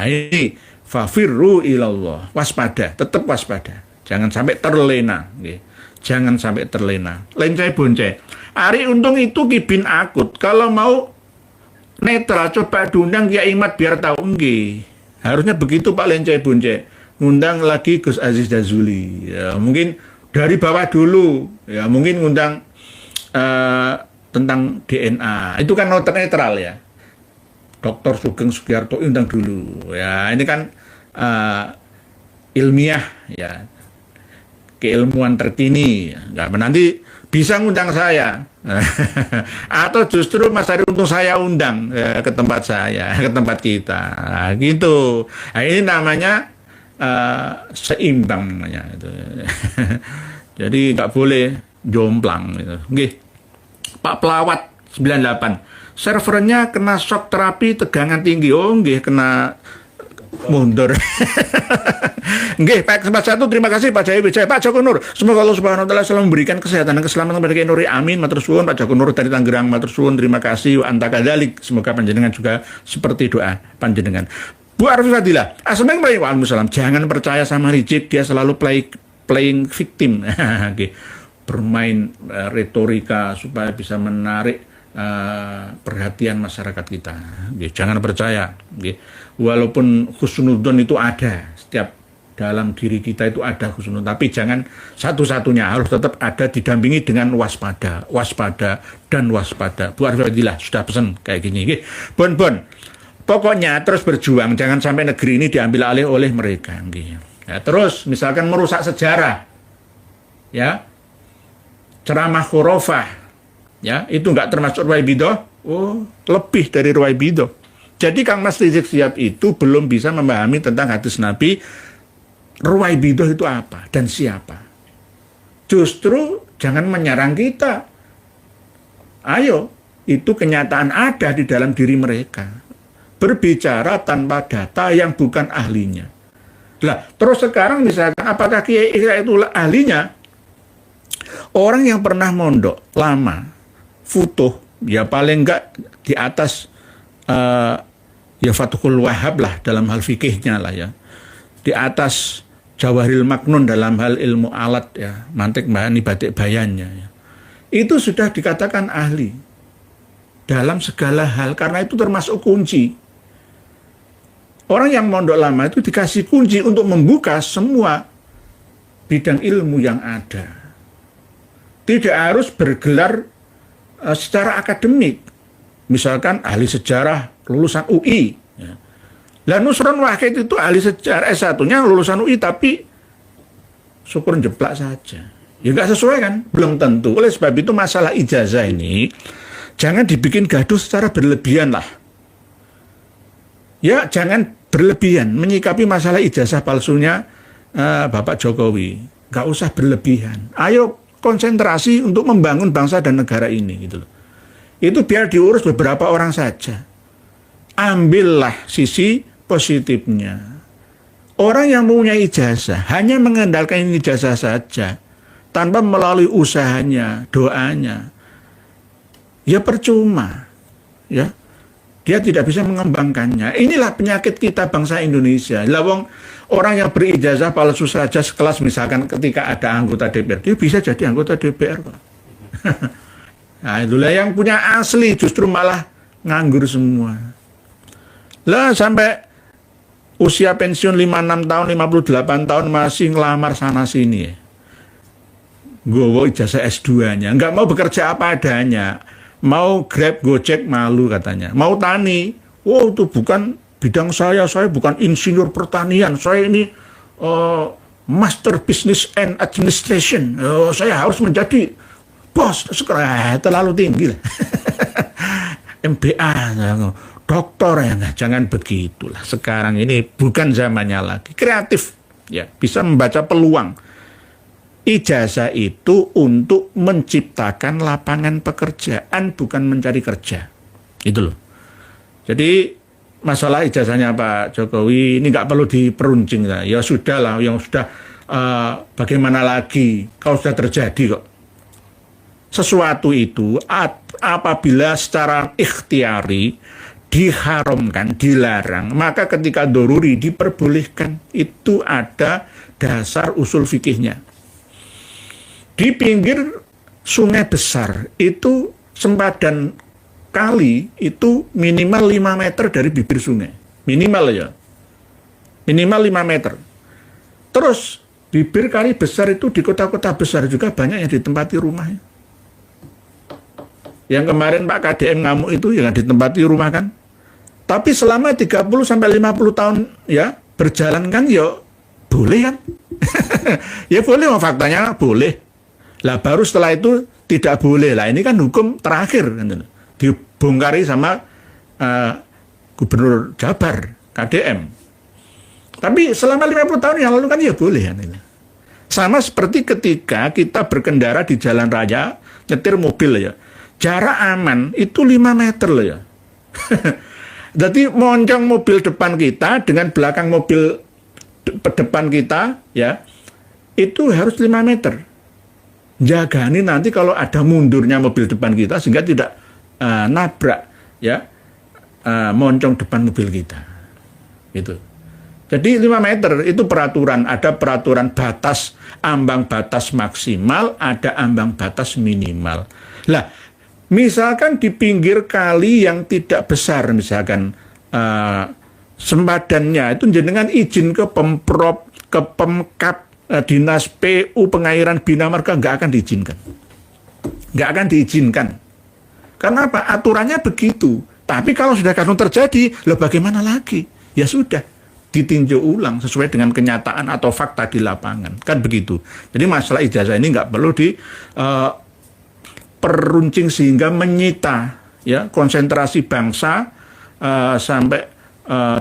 Ini fafirru ilallah, waspada, tetap waspada, jangan sampai terlena, nggih. Jangan sampai terlena. Lencai boncai. Ari untung itu kibin akut. Kalau mau netral, coba diundang Kiai Imat biar tahu, nggih. Harusnya begitu Pak Lencai boncai. Ngundang lagi Gus Aziz Jazuli. Ya, mungkin dari bawah dulu. Ya, mungkin ngundang tentang DNA. Itu kan netral ya. Dr. Sugeng Sugiarto undang dulu. Ya, ini kan ilmiah ya. Keilmuan terkini. Ya, nanti bisa ngundang saya. Atau justru Mas Ari Untung saya undang ke tempat saya, ke tempat kita. Nah, gitu. Nah, ini namanya seimbang namanya itu. Jadi nggak boleh jomplang gitu. Nggih. Pak Pelawat 98. Servernya kena shock terapi tegangan tinggi. Oh, nggih kena mundur. Nggih, Pak kesempatan 1 terima kasih Pak Jaya Wijaya, Pak Joko Nur. Semoga Allah Subhanahu wa taala selalu memberikan kesehatan dan keselamatan kepada Kiai Nuri. Amin. Matur suwun Pak Joko Nur dari Tangerang. Matur suwun, terima kasih. Wa anta kadzalik. Semoga panjenengan juga seperti doa panjenengan. Bu Arfi Fadilah. Assalamualaikum warahmatullahi wabarakatuh. Jangan percaya sama Rizik, dia selalu playing victim. Nggih. Bermain retorika supaya bisa menarik perhatian masyarakat kita. Jangan percaya. Walaupun husnudzon itu ada, setiap dalam diri kita itu ada husnudzon, tapi jangan satu-satunya, harus tetap ada didampingi dengan waspada, waspada dan waspada. Bu Arifadillah sudah pesan kayak gini. Bon, pokoknya terus berjuang, jangan sampai negeri ini diambil alih oleh mereka. Ya, terus misalkan merusak sejarah, ya, ceramah khurafah. Ya, itu nggak termasuk Ruwaibidah. Oh, lebih dari Ruwaibidah. Jadi Kang Mas Rizik Sihab itu belum bisa memahami tentang hadis Nabi. Ruwaibidah itu apa dan siapa. Justru jangan menyerang kita. Ayo, itu kenyataan ada di dalam diri mereka. Berbicara tanpa data yang bukan ahlinya. Lah, terus sekarang misalkan apakah Kiai itu ahlinya? Orang yang pernah mondok lama, futuh, ya paling enggak di atas ya Fathul Wahhab lah dalam hal fikihnya lah ya, di atas Jawahirul Maknun dalam hal ilmu alat ya, mantik bahani batik bayannya ya. Itu sudah dikatakan ahli dalam segala hal, karena itu termasuk kunci. Orang yang mondok lama itu dikasih kunci untuk membuka semua bidang ilmu yang ada. Tidak harus bergelar secara akademik, misalkan ahli sejarah lulusan UI. Ya. Lah Nusron Wahid itu ahli sejarah S1-nya lulusan UI tapi syukur jeplak saja. Ya nggak sesuai kan? Belum tentu. Oleh sebab itu masalah ijazah ini jangan dibikin gaduh secara berlebihan lah. Ya jangan berlebihan menyikapi masalah ijazah palsunya Bapak Jokowi. Nggak usah berlebihan. Ayo konsentrasi untuk membangun bangsa dan negara ini gitu loh. Itu biar diurus beberapa orang saja. Ambillah sisi positifnya. Orang yang mempunyai ijazah hanya mengandalkan ijazah saja tanpa melalui usahanya, doanya, ya percuma. Ya. Dia tidak bisa mengembangkannya. Inilah penyakit kita bangsa Indonesia. Lawang orang yang berijazah palsu saja sekelas misalkan ketika ada anggota DPR, dia bisa jadi anggota DPR. Nah, itulah yang punya asli justru malah nganggur semua. Lah sampai usia pensiun 56 tahun, 58 tahun masih ngelamar sana sini. Gowo ijazah S2-nya, nggak mau bekerja apa adanya. Mau Grab, Gojek, malu katanya. Mau tani, wow itu bukan bidang saya bukan insinyur pertanian, saya ini Master Business and Administration. Saya harus menjadi bos, terlalu tinggi lah. MBA, doktor ya, nah, jangan begitulah. Sekarang ini bukan zamannya lagi. Kreatif, ya, bisa membaca peluang. Ijazah itu untuk menciptakan lapangan pekerjaan, bukan mencari kerja. Itu loh. Jadi masalah ijazahnya Pak Jokowi ini nggak perlu diperuncing. Ya sudah lah, yang sudah bagaimana lagi kalau sudah terjadi kok. Sesuatu itu apabila secara ikhtiari diharamkan, dilarang, maka ketika doruri diperbolehkan. Itu ada dasar usul fikihnya. Di pinggir sungai besar itu sempadan kali itu minimal 5 meter dari bibir sungai. Minimal ya. Minimal 5 meter. Terus bibir kali besar itu di kota-kota besar juga banyak yang ditempati rumahnya. Yang kemarin Pak KDM ngamuk itu yang ditempati rumah kan. Tapi selama 30-50 tahun ya berjalan kan ya boleh kan. Ya boleh, faktanya boleh. Lah baru setelah itu tidak boleh. Lah ini kan hukum terakhir kan, dibongkari sama Gubernur Jabar KDM. Tapi selama 50 tahun yang lalu kan ya boleh kan. Sama seperti ketika kita berkendara di jalan raya, nyetir mobil ya. Jarak aman itu 5 meter loh ya. Jadi moncong mobil depan kita dengan belakang mobil depan kita ya, itu harus 5 meter. Jagani nanti kalau ada mundurnya mobil depan kita sehingga tidak nabrak ya moncong depan mobil kita. Itu. Jadi 5 meter itu peraturan, ada peraturan batas, ambang batas maksimal, ada ambang batas minimal. Lah, misalkan di pinggir kali yang tidak besar, misalkan sempadannya itu jenengan izin ke Pemprov, ke Pemkap, Dinas PU Pengairan Bina Marga nggak akan diizinkan. Nggak akan diizinkan. Karena apa? Aturannya begitu. Tapi kalau sudah kasus terjadi, loh bagaimana lagi? Ya sudah, ditinjau ulang sesuai dengan kenyataan atau fakta di lapangan. Kan begitu. Jadi masalah ijazah ini nggak perlu di peruncing sehingga menyita ya konsentrasi bangsa sampai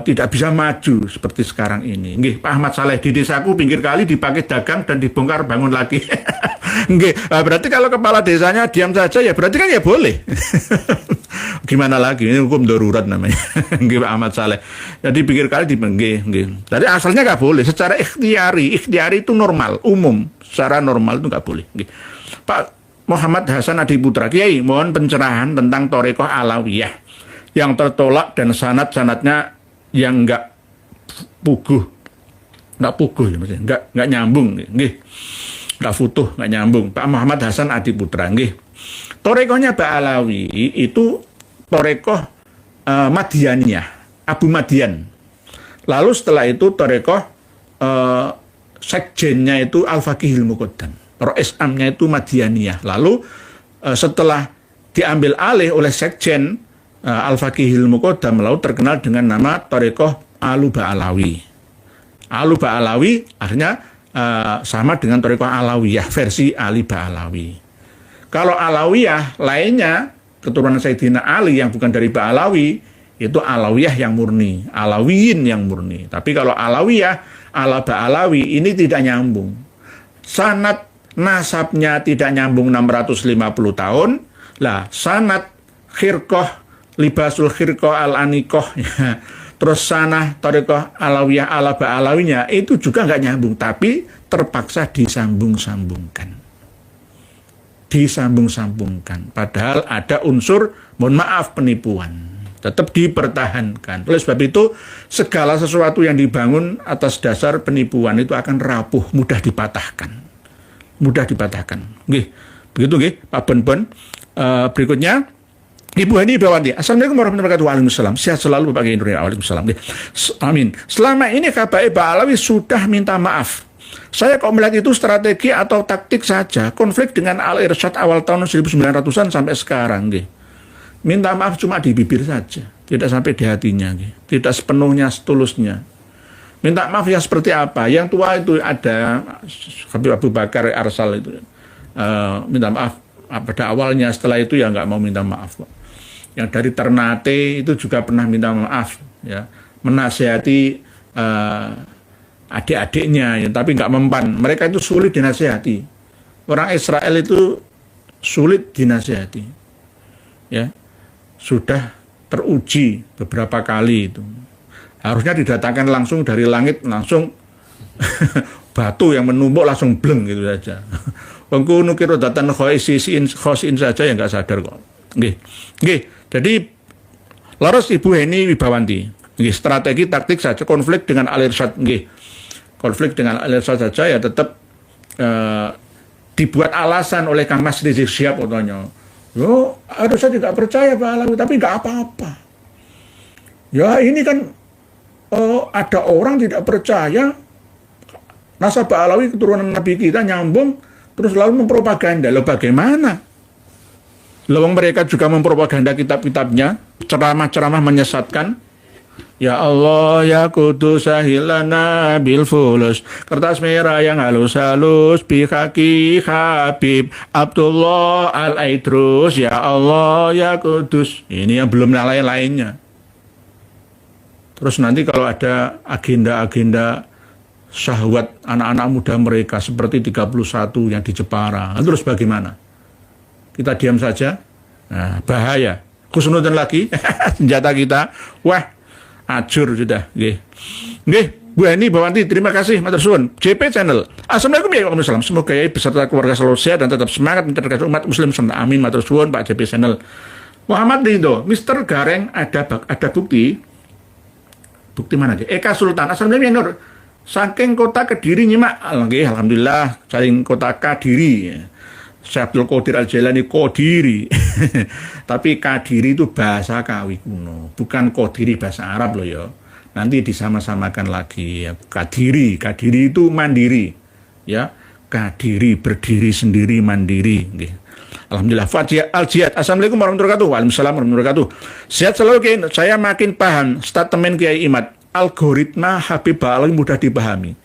tidak bisa maju seperti sekarang ini. Nggih, Pak Ahmad Saleh, di desaku pinggir kali dipakai dagang dan dibongkar bangun lagi. Nggih, berarti kalau kepala desanya diam saja ya berarti kan ya boleh. Gimana lagi, ini hukum darurat namanya. Nggih, Pak Ahmad Saleh. Jadi pinggir kali nggih. Jadi asalnya nggak boleh, secara ikhtiari itu normal, umum, secara normal itu nggak boleh. Nggih. Pak Muhammad Hasan Adi Putra, Kiai, mohon pencerahan tentang Thariqah Alawiyah yang tertolak dan sanad-sanadnya yang nggak puguh ya maksudnya, nggak nyambung, nggih, nggak futuh, nggak nyambung. Pak Muhammad Hasan Adi Putra, nggih. Thariqahnya Mbak Alawi itu Thariqah Madianiyah, Abu Madian. Lalu setelah itu Thariqah sekjennya itu Al-Faqihil Muqaddam. Rois amnya itu Madianiyah. Lalu setelah diambil alih oleh sekjen Al-Faqihil Muqaddam, lalu terkenal dengan nama Thariqah Alu Ba'alawi. Alu Ba'alawi akhirnya sama dengan Thariqah Alawiyah, versi Ali Ba'alawi. Kalau Alawiyah lainnya, keturunan Sayyidina Ali yang bukan dari Ba'alawi, itu Alawiyah yang murni, Alawiyin yang murni. Tapi kalau Alawiyah, ala Ba'alawi, ini tidak nyambung. Sanad nasabnya tidak nyambung 650 tahun. Lah, sanad khirqah, libasul khirqah al-anikoh, ya. Terus sanah Thariqah Alawiyah ala Ba'alawinya itu juga nggak nyambung, tapi terpaksa disambung-sambungkan. Padahal ada unsur, mohon maaf, penipuan. Tetap dipertahankan. Oleh sebab itu, segala sesuatu yang dibangun atas dasar penipuan itu akan rapuh, mudah dipatahkan. Nggih, begitu nggih, Pak Bon. Berikutnya, Ibu Hani Bawanti. Assalamualaikum warahmatullahi wabarakatuh. Waalaikumsalam. Sehat selalu Bapak Kiai Nuril. Waalaikumsalam. Amin. Selama ini KPI Ba'alawi sudah minta maaf. Saya kok melihat itu strategi atau taktik saja. Konflik dengan Al-Irsyad awal tahun 1900-an sampai sekarang. Nggih. Minta maaf cuma di bibir saja. Tidak sampai di hatinya. Nggih. Tidak sepenuhnya, setulusnya. Minta maaf yang seperti apa? Yang tua itu ada Habib Abu Bakar Arsal itu. Minta maaf pada awalnya, setelah itu ya nggak mau minta maaf. yang dari Ternate itu juga pernah minta maaf, ya, menasihati adik-adiknya, ya, tapi nggak mempan. Mereka itu sulit dinasihati. Orang Israel itu sulit dinasihati, ya, sudah teruji beberapa kali itu. Harusnya didatangkan langsung dari langit, langsung batu yang menumpuk langsung bleng gitu saja. Wengku nukiro datan khosin saja yang nggak sadar kok. Nggih. Jadi laras Ibu Heni Wibawanti. Nggih, strategi taktik saja konflik dengan Al-Irsyad. Nggih. Konflik dengan Al-Irsyad saja ya tetap dibuat alasan oleh Kang Mas Rizik Syihab katanya. Yo, harusnya tidak percaya Pak Alawi, tapi nggak apa-apa. Ya ini kan ada orang tidak percaya nasabah Alawi keturunan Nabi kita nyambung terus lalu mempropaganda. Loh bagaimana? Loh mereka juga mempropaganda kitab-kitabnya, ceramah-ceramah menyesatkan. Ya Allah ya Kudus sahilana bil fulus, kertas merah yang halus-halus bihaki Habib Abdullah Al-Aidrus. Ya Allah ya Kudus. Ini yang belum lain-lainnya. Terus nanti kalau ada agenda-agenda syahwat anak-anak muda mereka seperti 31 yang di Jepara, terus bagaimana? Kita diam saja? Nah, bahaya. Khusnudan lagi senjata kita. Wah, ajur sudah. Nggih, Bu Heni Bawanti, terima kasih matur suwun. JP Channel. Assalamualaikum warahmatullahi wabarakatuh. Semoga ya beserta keluarga selalu sehat dan tetap semangat mencerdaskan umat muslim. Amin matur suwun Pak JP Channel. Muhammad Rindo, Mr. Gareng ada bukti. Bukti mana dia? Eka Sultan. Assalamualaikum Nur. Saking kota Kediri nyimak. Alhamdulillah, saking kota Kadiri. Syekh Abdul Qadir Al-Jailani Kodiri. Tapi Kadiri itu bahasa Kawi kuno, bukan Kodiri bahasa Arab loh ya. Nanti disama-samakan lagi ya. Kadiri itu mandiri. Ya, Kadiri berdiri sendiri mandiri. Alhamdulillah. Fatiha Al-Jihad. Assalamualaikum warahmatullahi wabarakatuh. Waalaikumsalam warahmatullahi wabarakatuh. Sehat selalu Kiai. Saya makin paham statement Kiai Imad. Algoritma Habib Alawi mudah dipahami.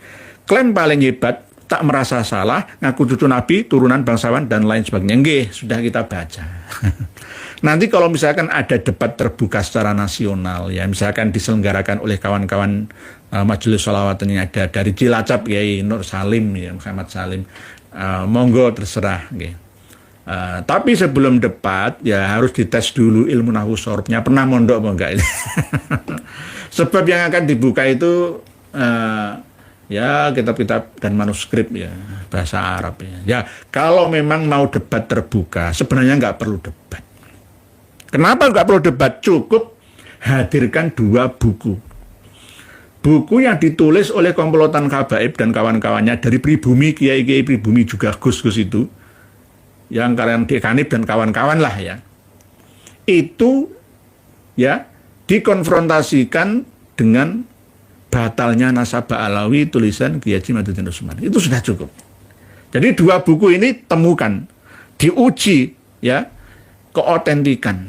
Klaim paling hebat, tak merasa salah, ngaku cucu Nabi, turunan bangsawan, dan lain sebagainya. Nggih, sudah kita baca. Nanti kalau misalkan ada debat terbuka secara nasional, ya misalkan diselenggarakan oleh kawan-kawan Majelis Sholawatan yang ada dari Cilacap, Kiai Nur Salim, ya, Muhammad Salim, monggo terserah. Tapi sebelum debat, ya harus dites dulu ilmu nahwu sorobnya. Pernah mondok apa enggak? Sebab yang akan dibuka itu ya kitab-kitab dan manuskrip ya bahasa Arab ya. Ya kalau memang mau debat terbuka sebenarnya nggak perlu debat. Kenapa nggak perlu debat? Cukup hadirkan 2 buku. Buku yang ditulis oleh komplotan Kabaib dan kawan-kawannya dari pribumi, kiai-kiai pribumi juga Gus-Gus itu, yang kalian Dekanib dan kawan-kawan lah ya. Itu ya dikonfrontasikan dengan batalnya nasabah Alawi tulisan Kiai Haji Madudin Usman. Itu sudah cukup. Jadi 2 buku ini temukan, diuji ya keotentikan,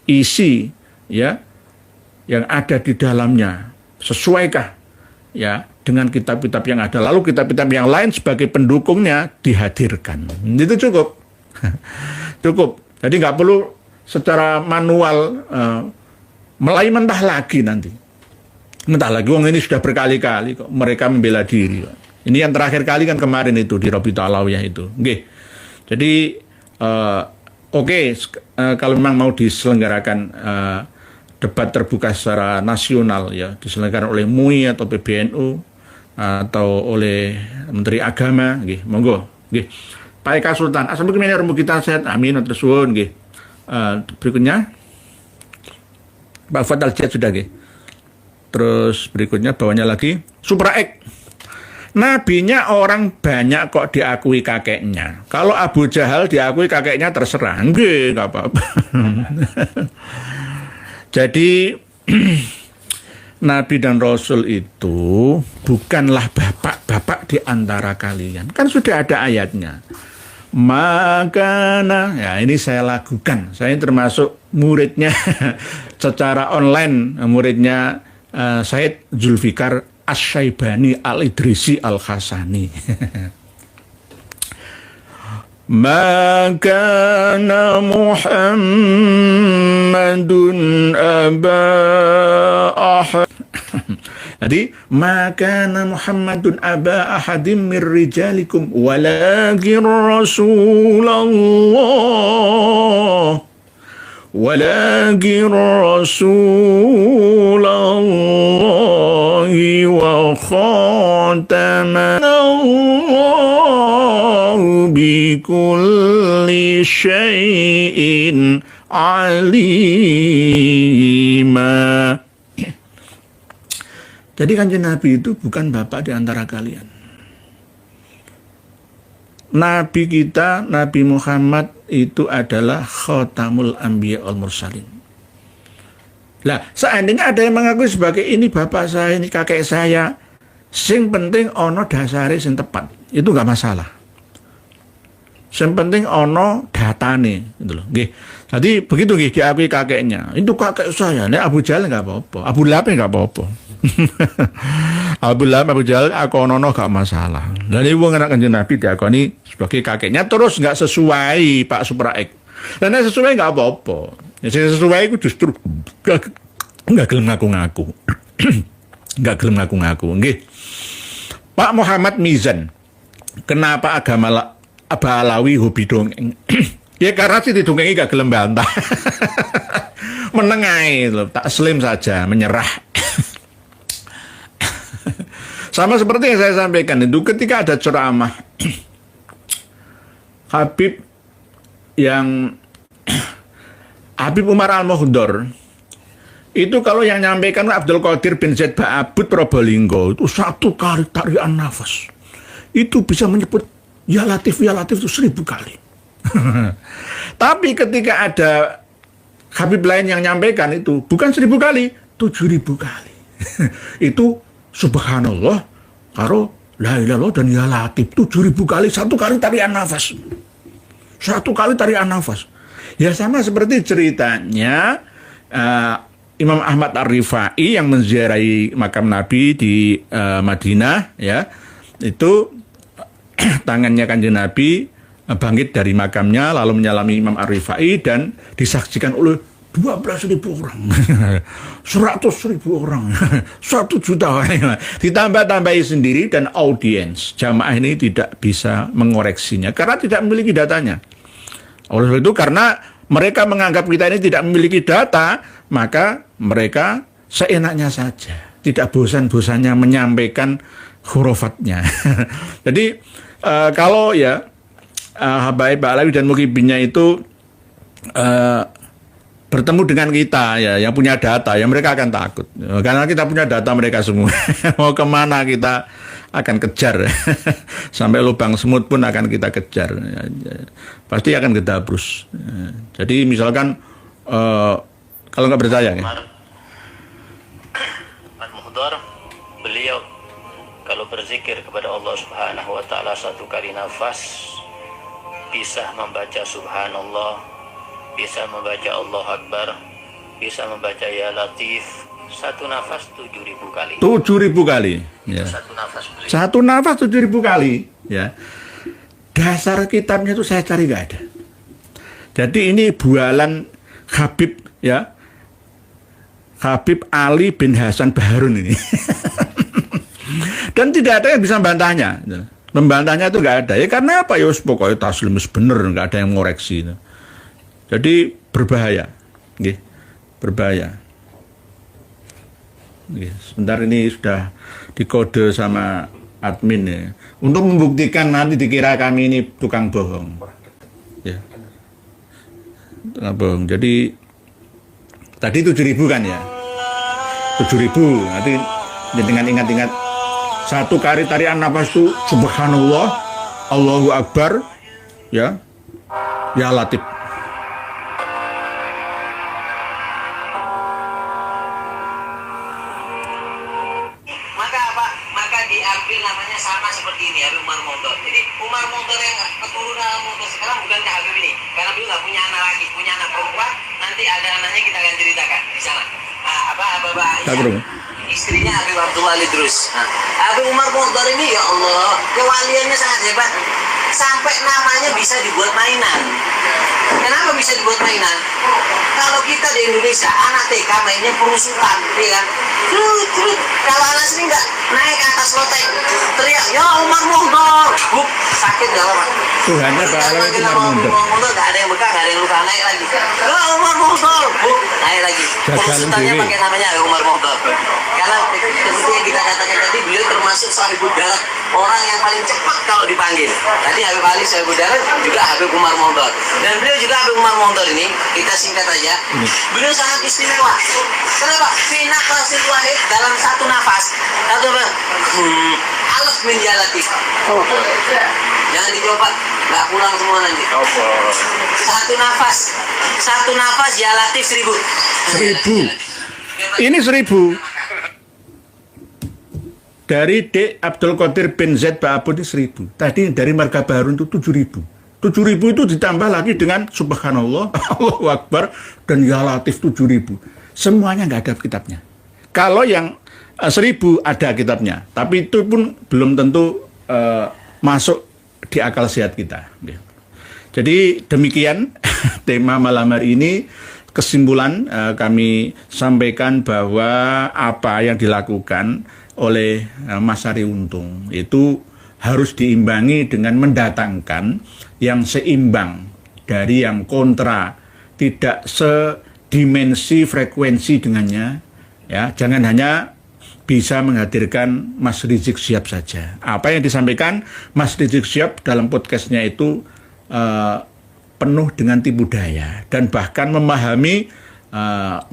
isi ya yang ada di dalamnya sesuaikah ya dengan kitab-kitab yang ada. Lalu kitab-kitab yang lain sebagai pendukungnya dihadirkan. Itu cukup. Cukup. Jadi nggak perlu secara manual mulai mentah lagi nanti. Mentah lagi, wong ini sudah berkali-kali kok mereka membela diri. Ini yang terakhir kali kan kemarin itu di Rabita Alawiyah itu. Oke. Jadi oke, kalau memang mau diselenggarakan debat terbuka secara nasional ya, diselenggarakan oleh MUI atau PBNU atau oleh Menteri Agama, nggih, monggo, nggih. Pak Eka Sultan, assalamualaikum kita sehat, amin, terus suwun, nggih. Berikutnya Pak Fatal Jihad sudah, nggih. Terus berikutnya bawahnya lagi Supra X. Nabinya orang banyak kok diakui kakeknya. Kalau Abu Jahal diakui kakeknya terserah, nggih, nggak apa-apa. Jadi Nabi dan Rasul itu bukanlah bapak-bapak di antara kalian. Kan sudah ada ayatnya. Makana, ya ini saya lakukan. Saya termasuk muridnya secara online, muridnya Said Zulfikar Asy-Syaibani Al-Idrisi Al-Khasani. Ma kana Muhammadun aba ahad. Jadi maka Muhammadun aba ahadim mir rijalikum walakin Rasulullah wa khataman Allah bi kulli syai'in alima. Jadi Kanjeng Nabi itu bukan bapak di antara kalian. Nabi kita, Nabi Muhammad itu adalah Khatamul Anbiya wal Mursalin. Lah, seandainya ada yang mengaku sebagai ini bapak saya, ini kakek saya, sing penting ono dasare sing tepat. Itu enggak masalah. Sing penting ono datane, gitu loh. Nggih. Jadi begitu nggih diakui kakeknya. Itu kakek saya. Nek Abu Jahal enggak apa-apa. Abu Lahab enggak apa-apa. Abu Lahab, Abu Jahal aku ono gak masalah. Dan ibu anak Kanjeng Nabi diakoni sebagai kakeknya terus nggak sesuai Pak Supraek. Dan sesuai nggak apa-apa. Yang sesuai itu justru nggak gelem ngaku-ngaku. Nggak gelem ngaku-ngaku. Nggih. Pak Muhammad Mizan, kenapa agama Aba Alawi hobi dongeng? Ya karena sih didongengi gak gelem bantah. Menengai, tak slim saja, menyerah. Sama seperti yang saya sampaikan itu ketika ada ceramah Habib Umar Al-Muhdor itu kalau yang nyampaikan Abdul Qadir bin Zaid Ba'abud Probolinggo itu satu kali tarian nafas itu bisa menyebut ya Latif itu 1000 kali. Tapi ketika ada Habib lain yang nyampaikan itu bukan 1000 kali, 7000 kali. Itu subhanallah karo la ilaha illallah dan ya Latif 7000 kali, satu kali tarian nafas. Satu kali tarian nafas. Ya sama seperti ceritanya Imam Ahmad Ar-Rifai yang menziarahi makam Nabi di Madinah, ya. Itu tangannya Kanjeng Nabi bangkit dari makamnya lalu menyalami Imam Ar-Rifai dan disaksikan oleh 12.000 orang, 100.000 orang, 1 juta orang, ditambah-tambahi sendiri dan audiens. Jamaah ini tidak bisa mengoreksinya karena tidak memiliki datanya. Oleh itu karena mereka menganggap kita ini tidak memiliki data, maka mereka seenaknya saja, tidak bosan-bosannya menyampaikan hurufatnya. Jadi kalau ya Habaib Alawi dan Mukibinnya itu bertemu dengan kita ya yang punya data, ya mereka akan takut karena kita punya data mereka semua. Mau kemana kita akan kejar. Sampai lubang semut pun akan kita kejar, pasti akan kedabrus. Jadi misalkan kalau nggak percaya ya. Al-Muhdar, beliau kalau berzikir kepada Allah Subhanahu wa taala 1 kali nafas bisa membaca subhanallah, bisa membaca Allah Akbar, bisa membaca ya Latif, 1 nafas 7.000 kali. 7.000 kali. Ya. Satu nafas 7.000 kali. Ya. Dasar kitabnya itu saya cari nggak ada. Jadi ini bualan Habib ya, Habib Ali bin Hasan Baharun ini. Dan tidak ada yang bisa membantahnya. Membantahnya itu nggak ada. Ya karena apa? Ya pokoknya taslim bener, nggak ada yang ngoreksi. Jadi berbahaya, nggih, berbahaya. Nggih, sebentar ini sudah dikode sama admin ya, untuk membuktikan nanti dikira kami ini tukang bohong. Ya, tukang bohong. Jadi tadi 7.000 kan ya, 7.000. Nanti dengan ingat-ingat 1 kali tarian nafas itu subhanallah, Allahu Akbar, ya, ya Latif. Diambil namanya sama seperti ini, Habib Umar Muhdar. Jadi Umar Muhdar yang keturunan Muhdar sekarang bukan ke Habib ini, karena beliau nggak punya anak lagi, punya anak perempuan. Nanti ada anaknya kita akan ceritakan di sana. Istrinya Habib Abdullah Ali Drus. Habib Umar Muhdar ini ya Allah, kewaliannya sangat hebat. sampai namanya bisa dibuat mainan. Kenapa bisa dibuat mainan? Kalau kita di Indonesia, anak TK mainnya perusuhan, ya kan? Kalau anak sini nggak naik ke atas loteng, teriak, ya Umar Mundur, sakit nggak lama. Tuhannya kalau itu Umar Mundur. Nggak ada yang bekas, nggak ada yang luka, naik lagi. Ya Umar Mundur, naik lagi. Perusuhannya pakai namanya Umar Mundur. Karena seperti yang kita katakan tadi, beliau termasuk Sahibul Darat, orang yang paling cepat kalau dipanggil. Tadi Habib Ali Sahibul Darat, juga Habib Umar Mundur. Dan beliau juga Habib Umar Mundur ini, kita singkat aja, beliau sangat istimewa. Kenapa? Fina klasil wahid dalam satu nafas. Satu apa? Alaf min jalatif. Jangan dicoba, nggak pulang semua nanti. Satu nafas jalatif 1000. 1000. Ini 1000. Dari D. Abdul Qadir bin Zaid Ba'abud itu 1000. Tadi dari Marga Baru itu 7000. 7000 itu ditambah lagi dengan Subhanallah, Allahu Akbar, dan Ya Latif 7000. Semuanya nggak ada kitabnya. Kalau yang 1000 ada kitabnya, tapi itu pun belum tentu masuk di akal sehat kita. Jadi demikian tema malam hari ini. Kesimpulan kami sampaikan bahwa apa yang dilakukan oleh Mas Ari Untung itu harus diimbangi dengan mendatangkan yang seimbang dari yang kontra, tidak sedimensi frekuensi dengannya, ya. Jangan hanya bisa menghadirkan Mas Rizik Syihab saja. Apa yang disampaikan Mas Rizik Syihab dalam podcastnya itu penuh dengan tipu daya dan bahkan memahami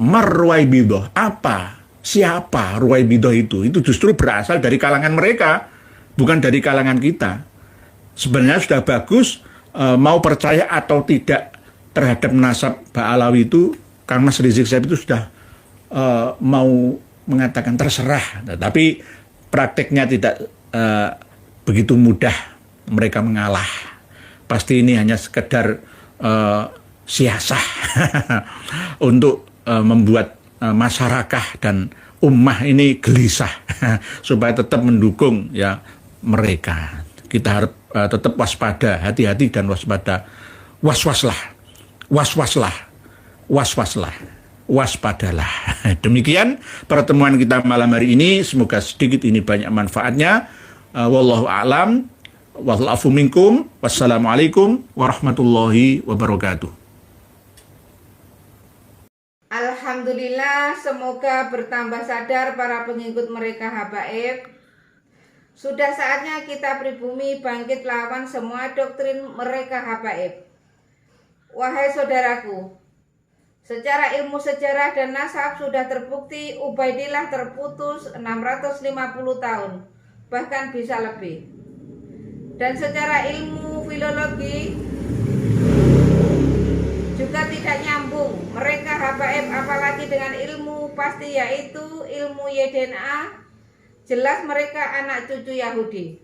Ruwaibidah apa, siapa Ruwaibidah itu justru berasal dari kalangan mereka, bukan dari kalangan kita. Sebenarnya sudah bagus mau percaya atau tidak terhadap nasab Ba'alawi itu, karena Mas Rizik Syihab itu sudah mau mengatakan terserah, tapi prakteknya tidak begitu mudah mereka mengalah. Pasti ini hanya sekedar siasah untuk membuat masyarakat dan ummah ini gelisah supaya tetap mendukung ya mereka. Kita harus tetap waspada, hati-hati dan waspada. Waspadalah. Demikian pertemuan kita malam hari ini. Semoga sedikit ini banyak manfaatnya. Wallahu a'lam. Wa'alafu minkum. Wassalamualaikum warahmatullahi wabarakatuh. Alhamdulillah, semoga bertambah sadar para pengikut mereka habaib. Sudah saatnya kita pribumi bangkit lawan semua doktrin mereka habaib. Wahai saudaraku, secara ilmu sejarah dan nasab sudah terbukti Ubaidillah terputus 650 tahun, bahkan bisa lebih. Dan secara ilmu filologi juga tidak nyambung mereka habaib, apalagi dengan ilmu pasti yaitu ilmu YDNA. Jelas mereka anak cucu Yahudi.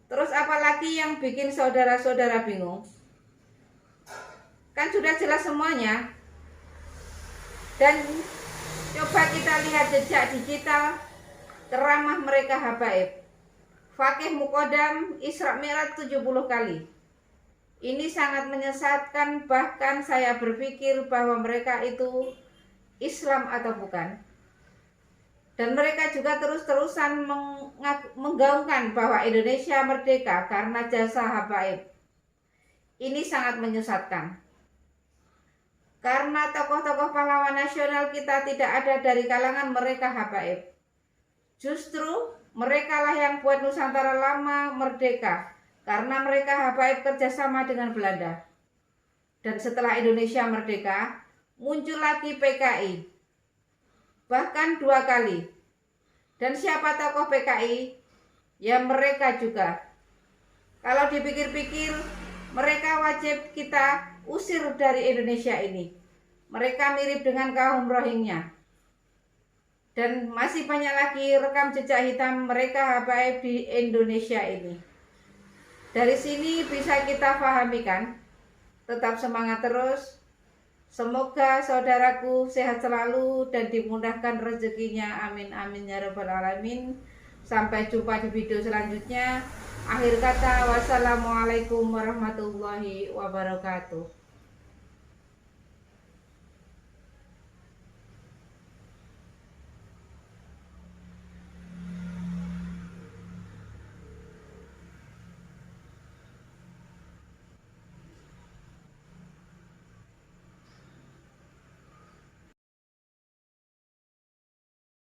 Terus apalagi yang bikin saudara-saudara bingung? Kan sudah jelas semuanya. Dan coba kita lihat jejak digital teramah mereka habaib. Fakih Muqaddam Isra Mi'raj 70 kali. Ini sangat menyesatkan, bahkan saya berpikir bahwa mereka itu Islam atau bukan. Dan mereka juga terus-terusan menggaungkan bahwa Indonesia merdeka karena jasa habaib. Ini sangat menyesatkan. Karena tokoh-tokoh pahlawan nasional kita tidak ada dari kalangan mereka habaib. Justru mereka lah yang buat Nusantara lama merdeka, karena mereka habaib kerjasama dengan Belanda. Dan setelah Indonesia merdeka, muncul lagi PKI. Bahkan 2 kali. Dan siapa tokoh PKI? Ya mereka juga. Kalau dipikir-pikir, mereka wajib kita usir dari Indonesia ini. Mereka mirip dengan kaum Rohingya. Dan masih banyak lagi rekam jejak hitam mereka habaib di Indonesia ini. Dari sini bisa kita pahami kan? Tetap semangat terus. Semoga saudaraku sehat selalu dan dimudahkan rezekinya. Amin amin ya rabbal alamin. Sampai jumpa di video selanjutnya. Akhir kata, wassalamualaikum warahmatullahi wabarakatuh.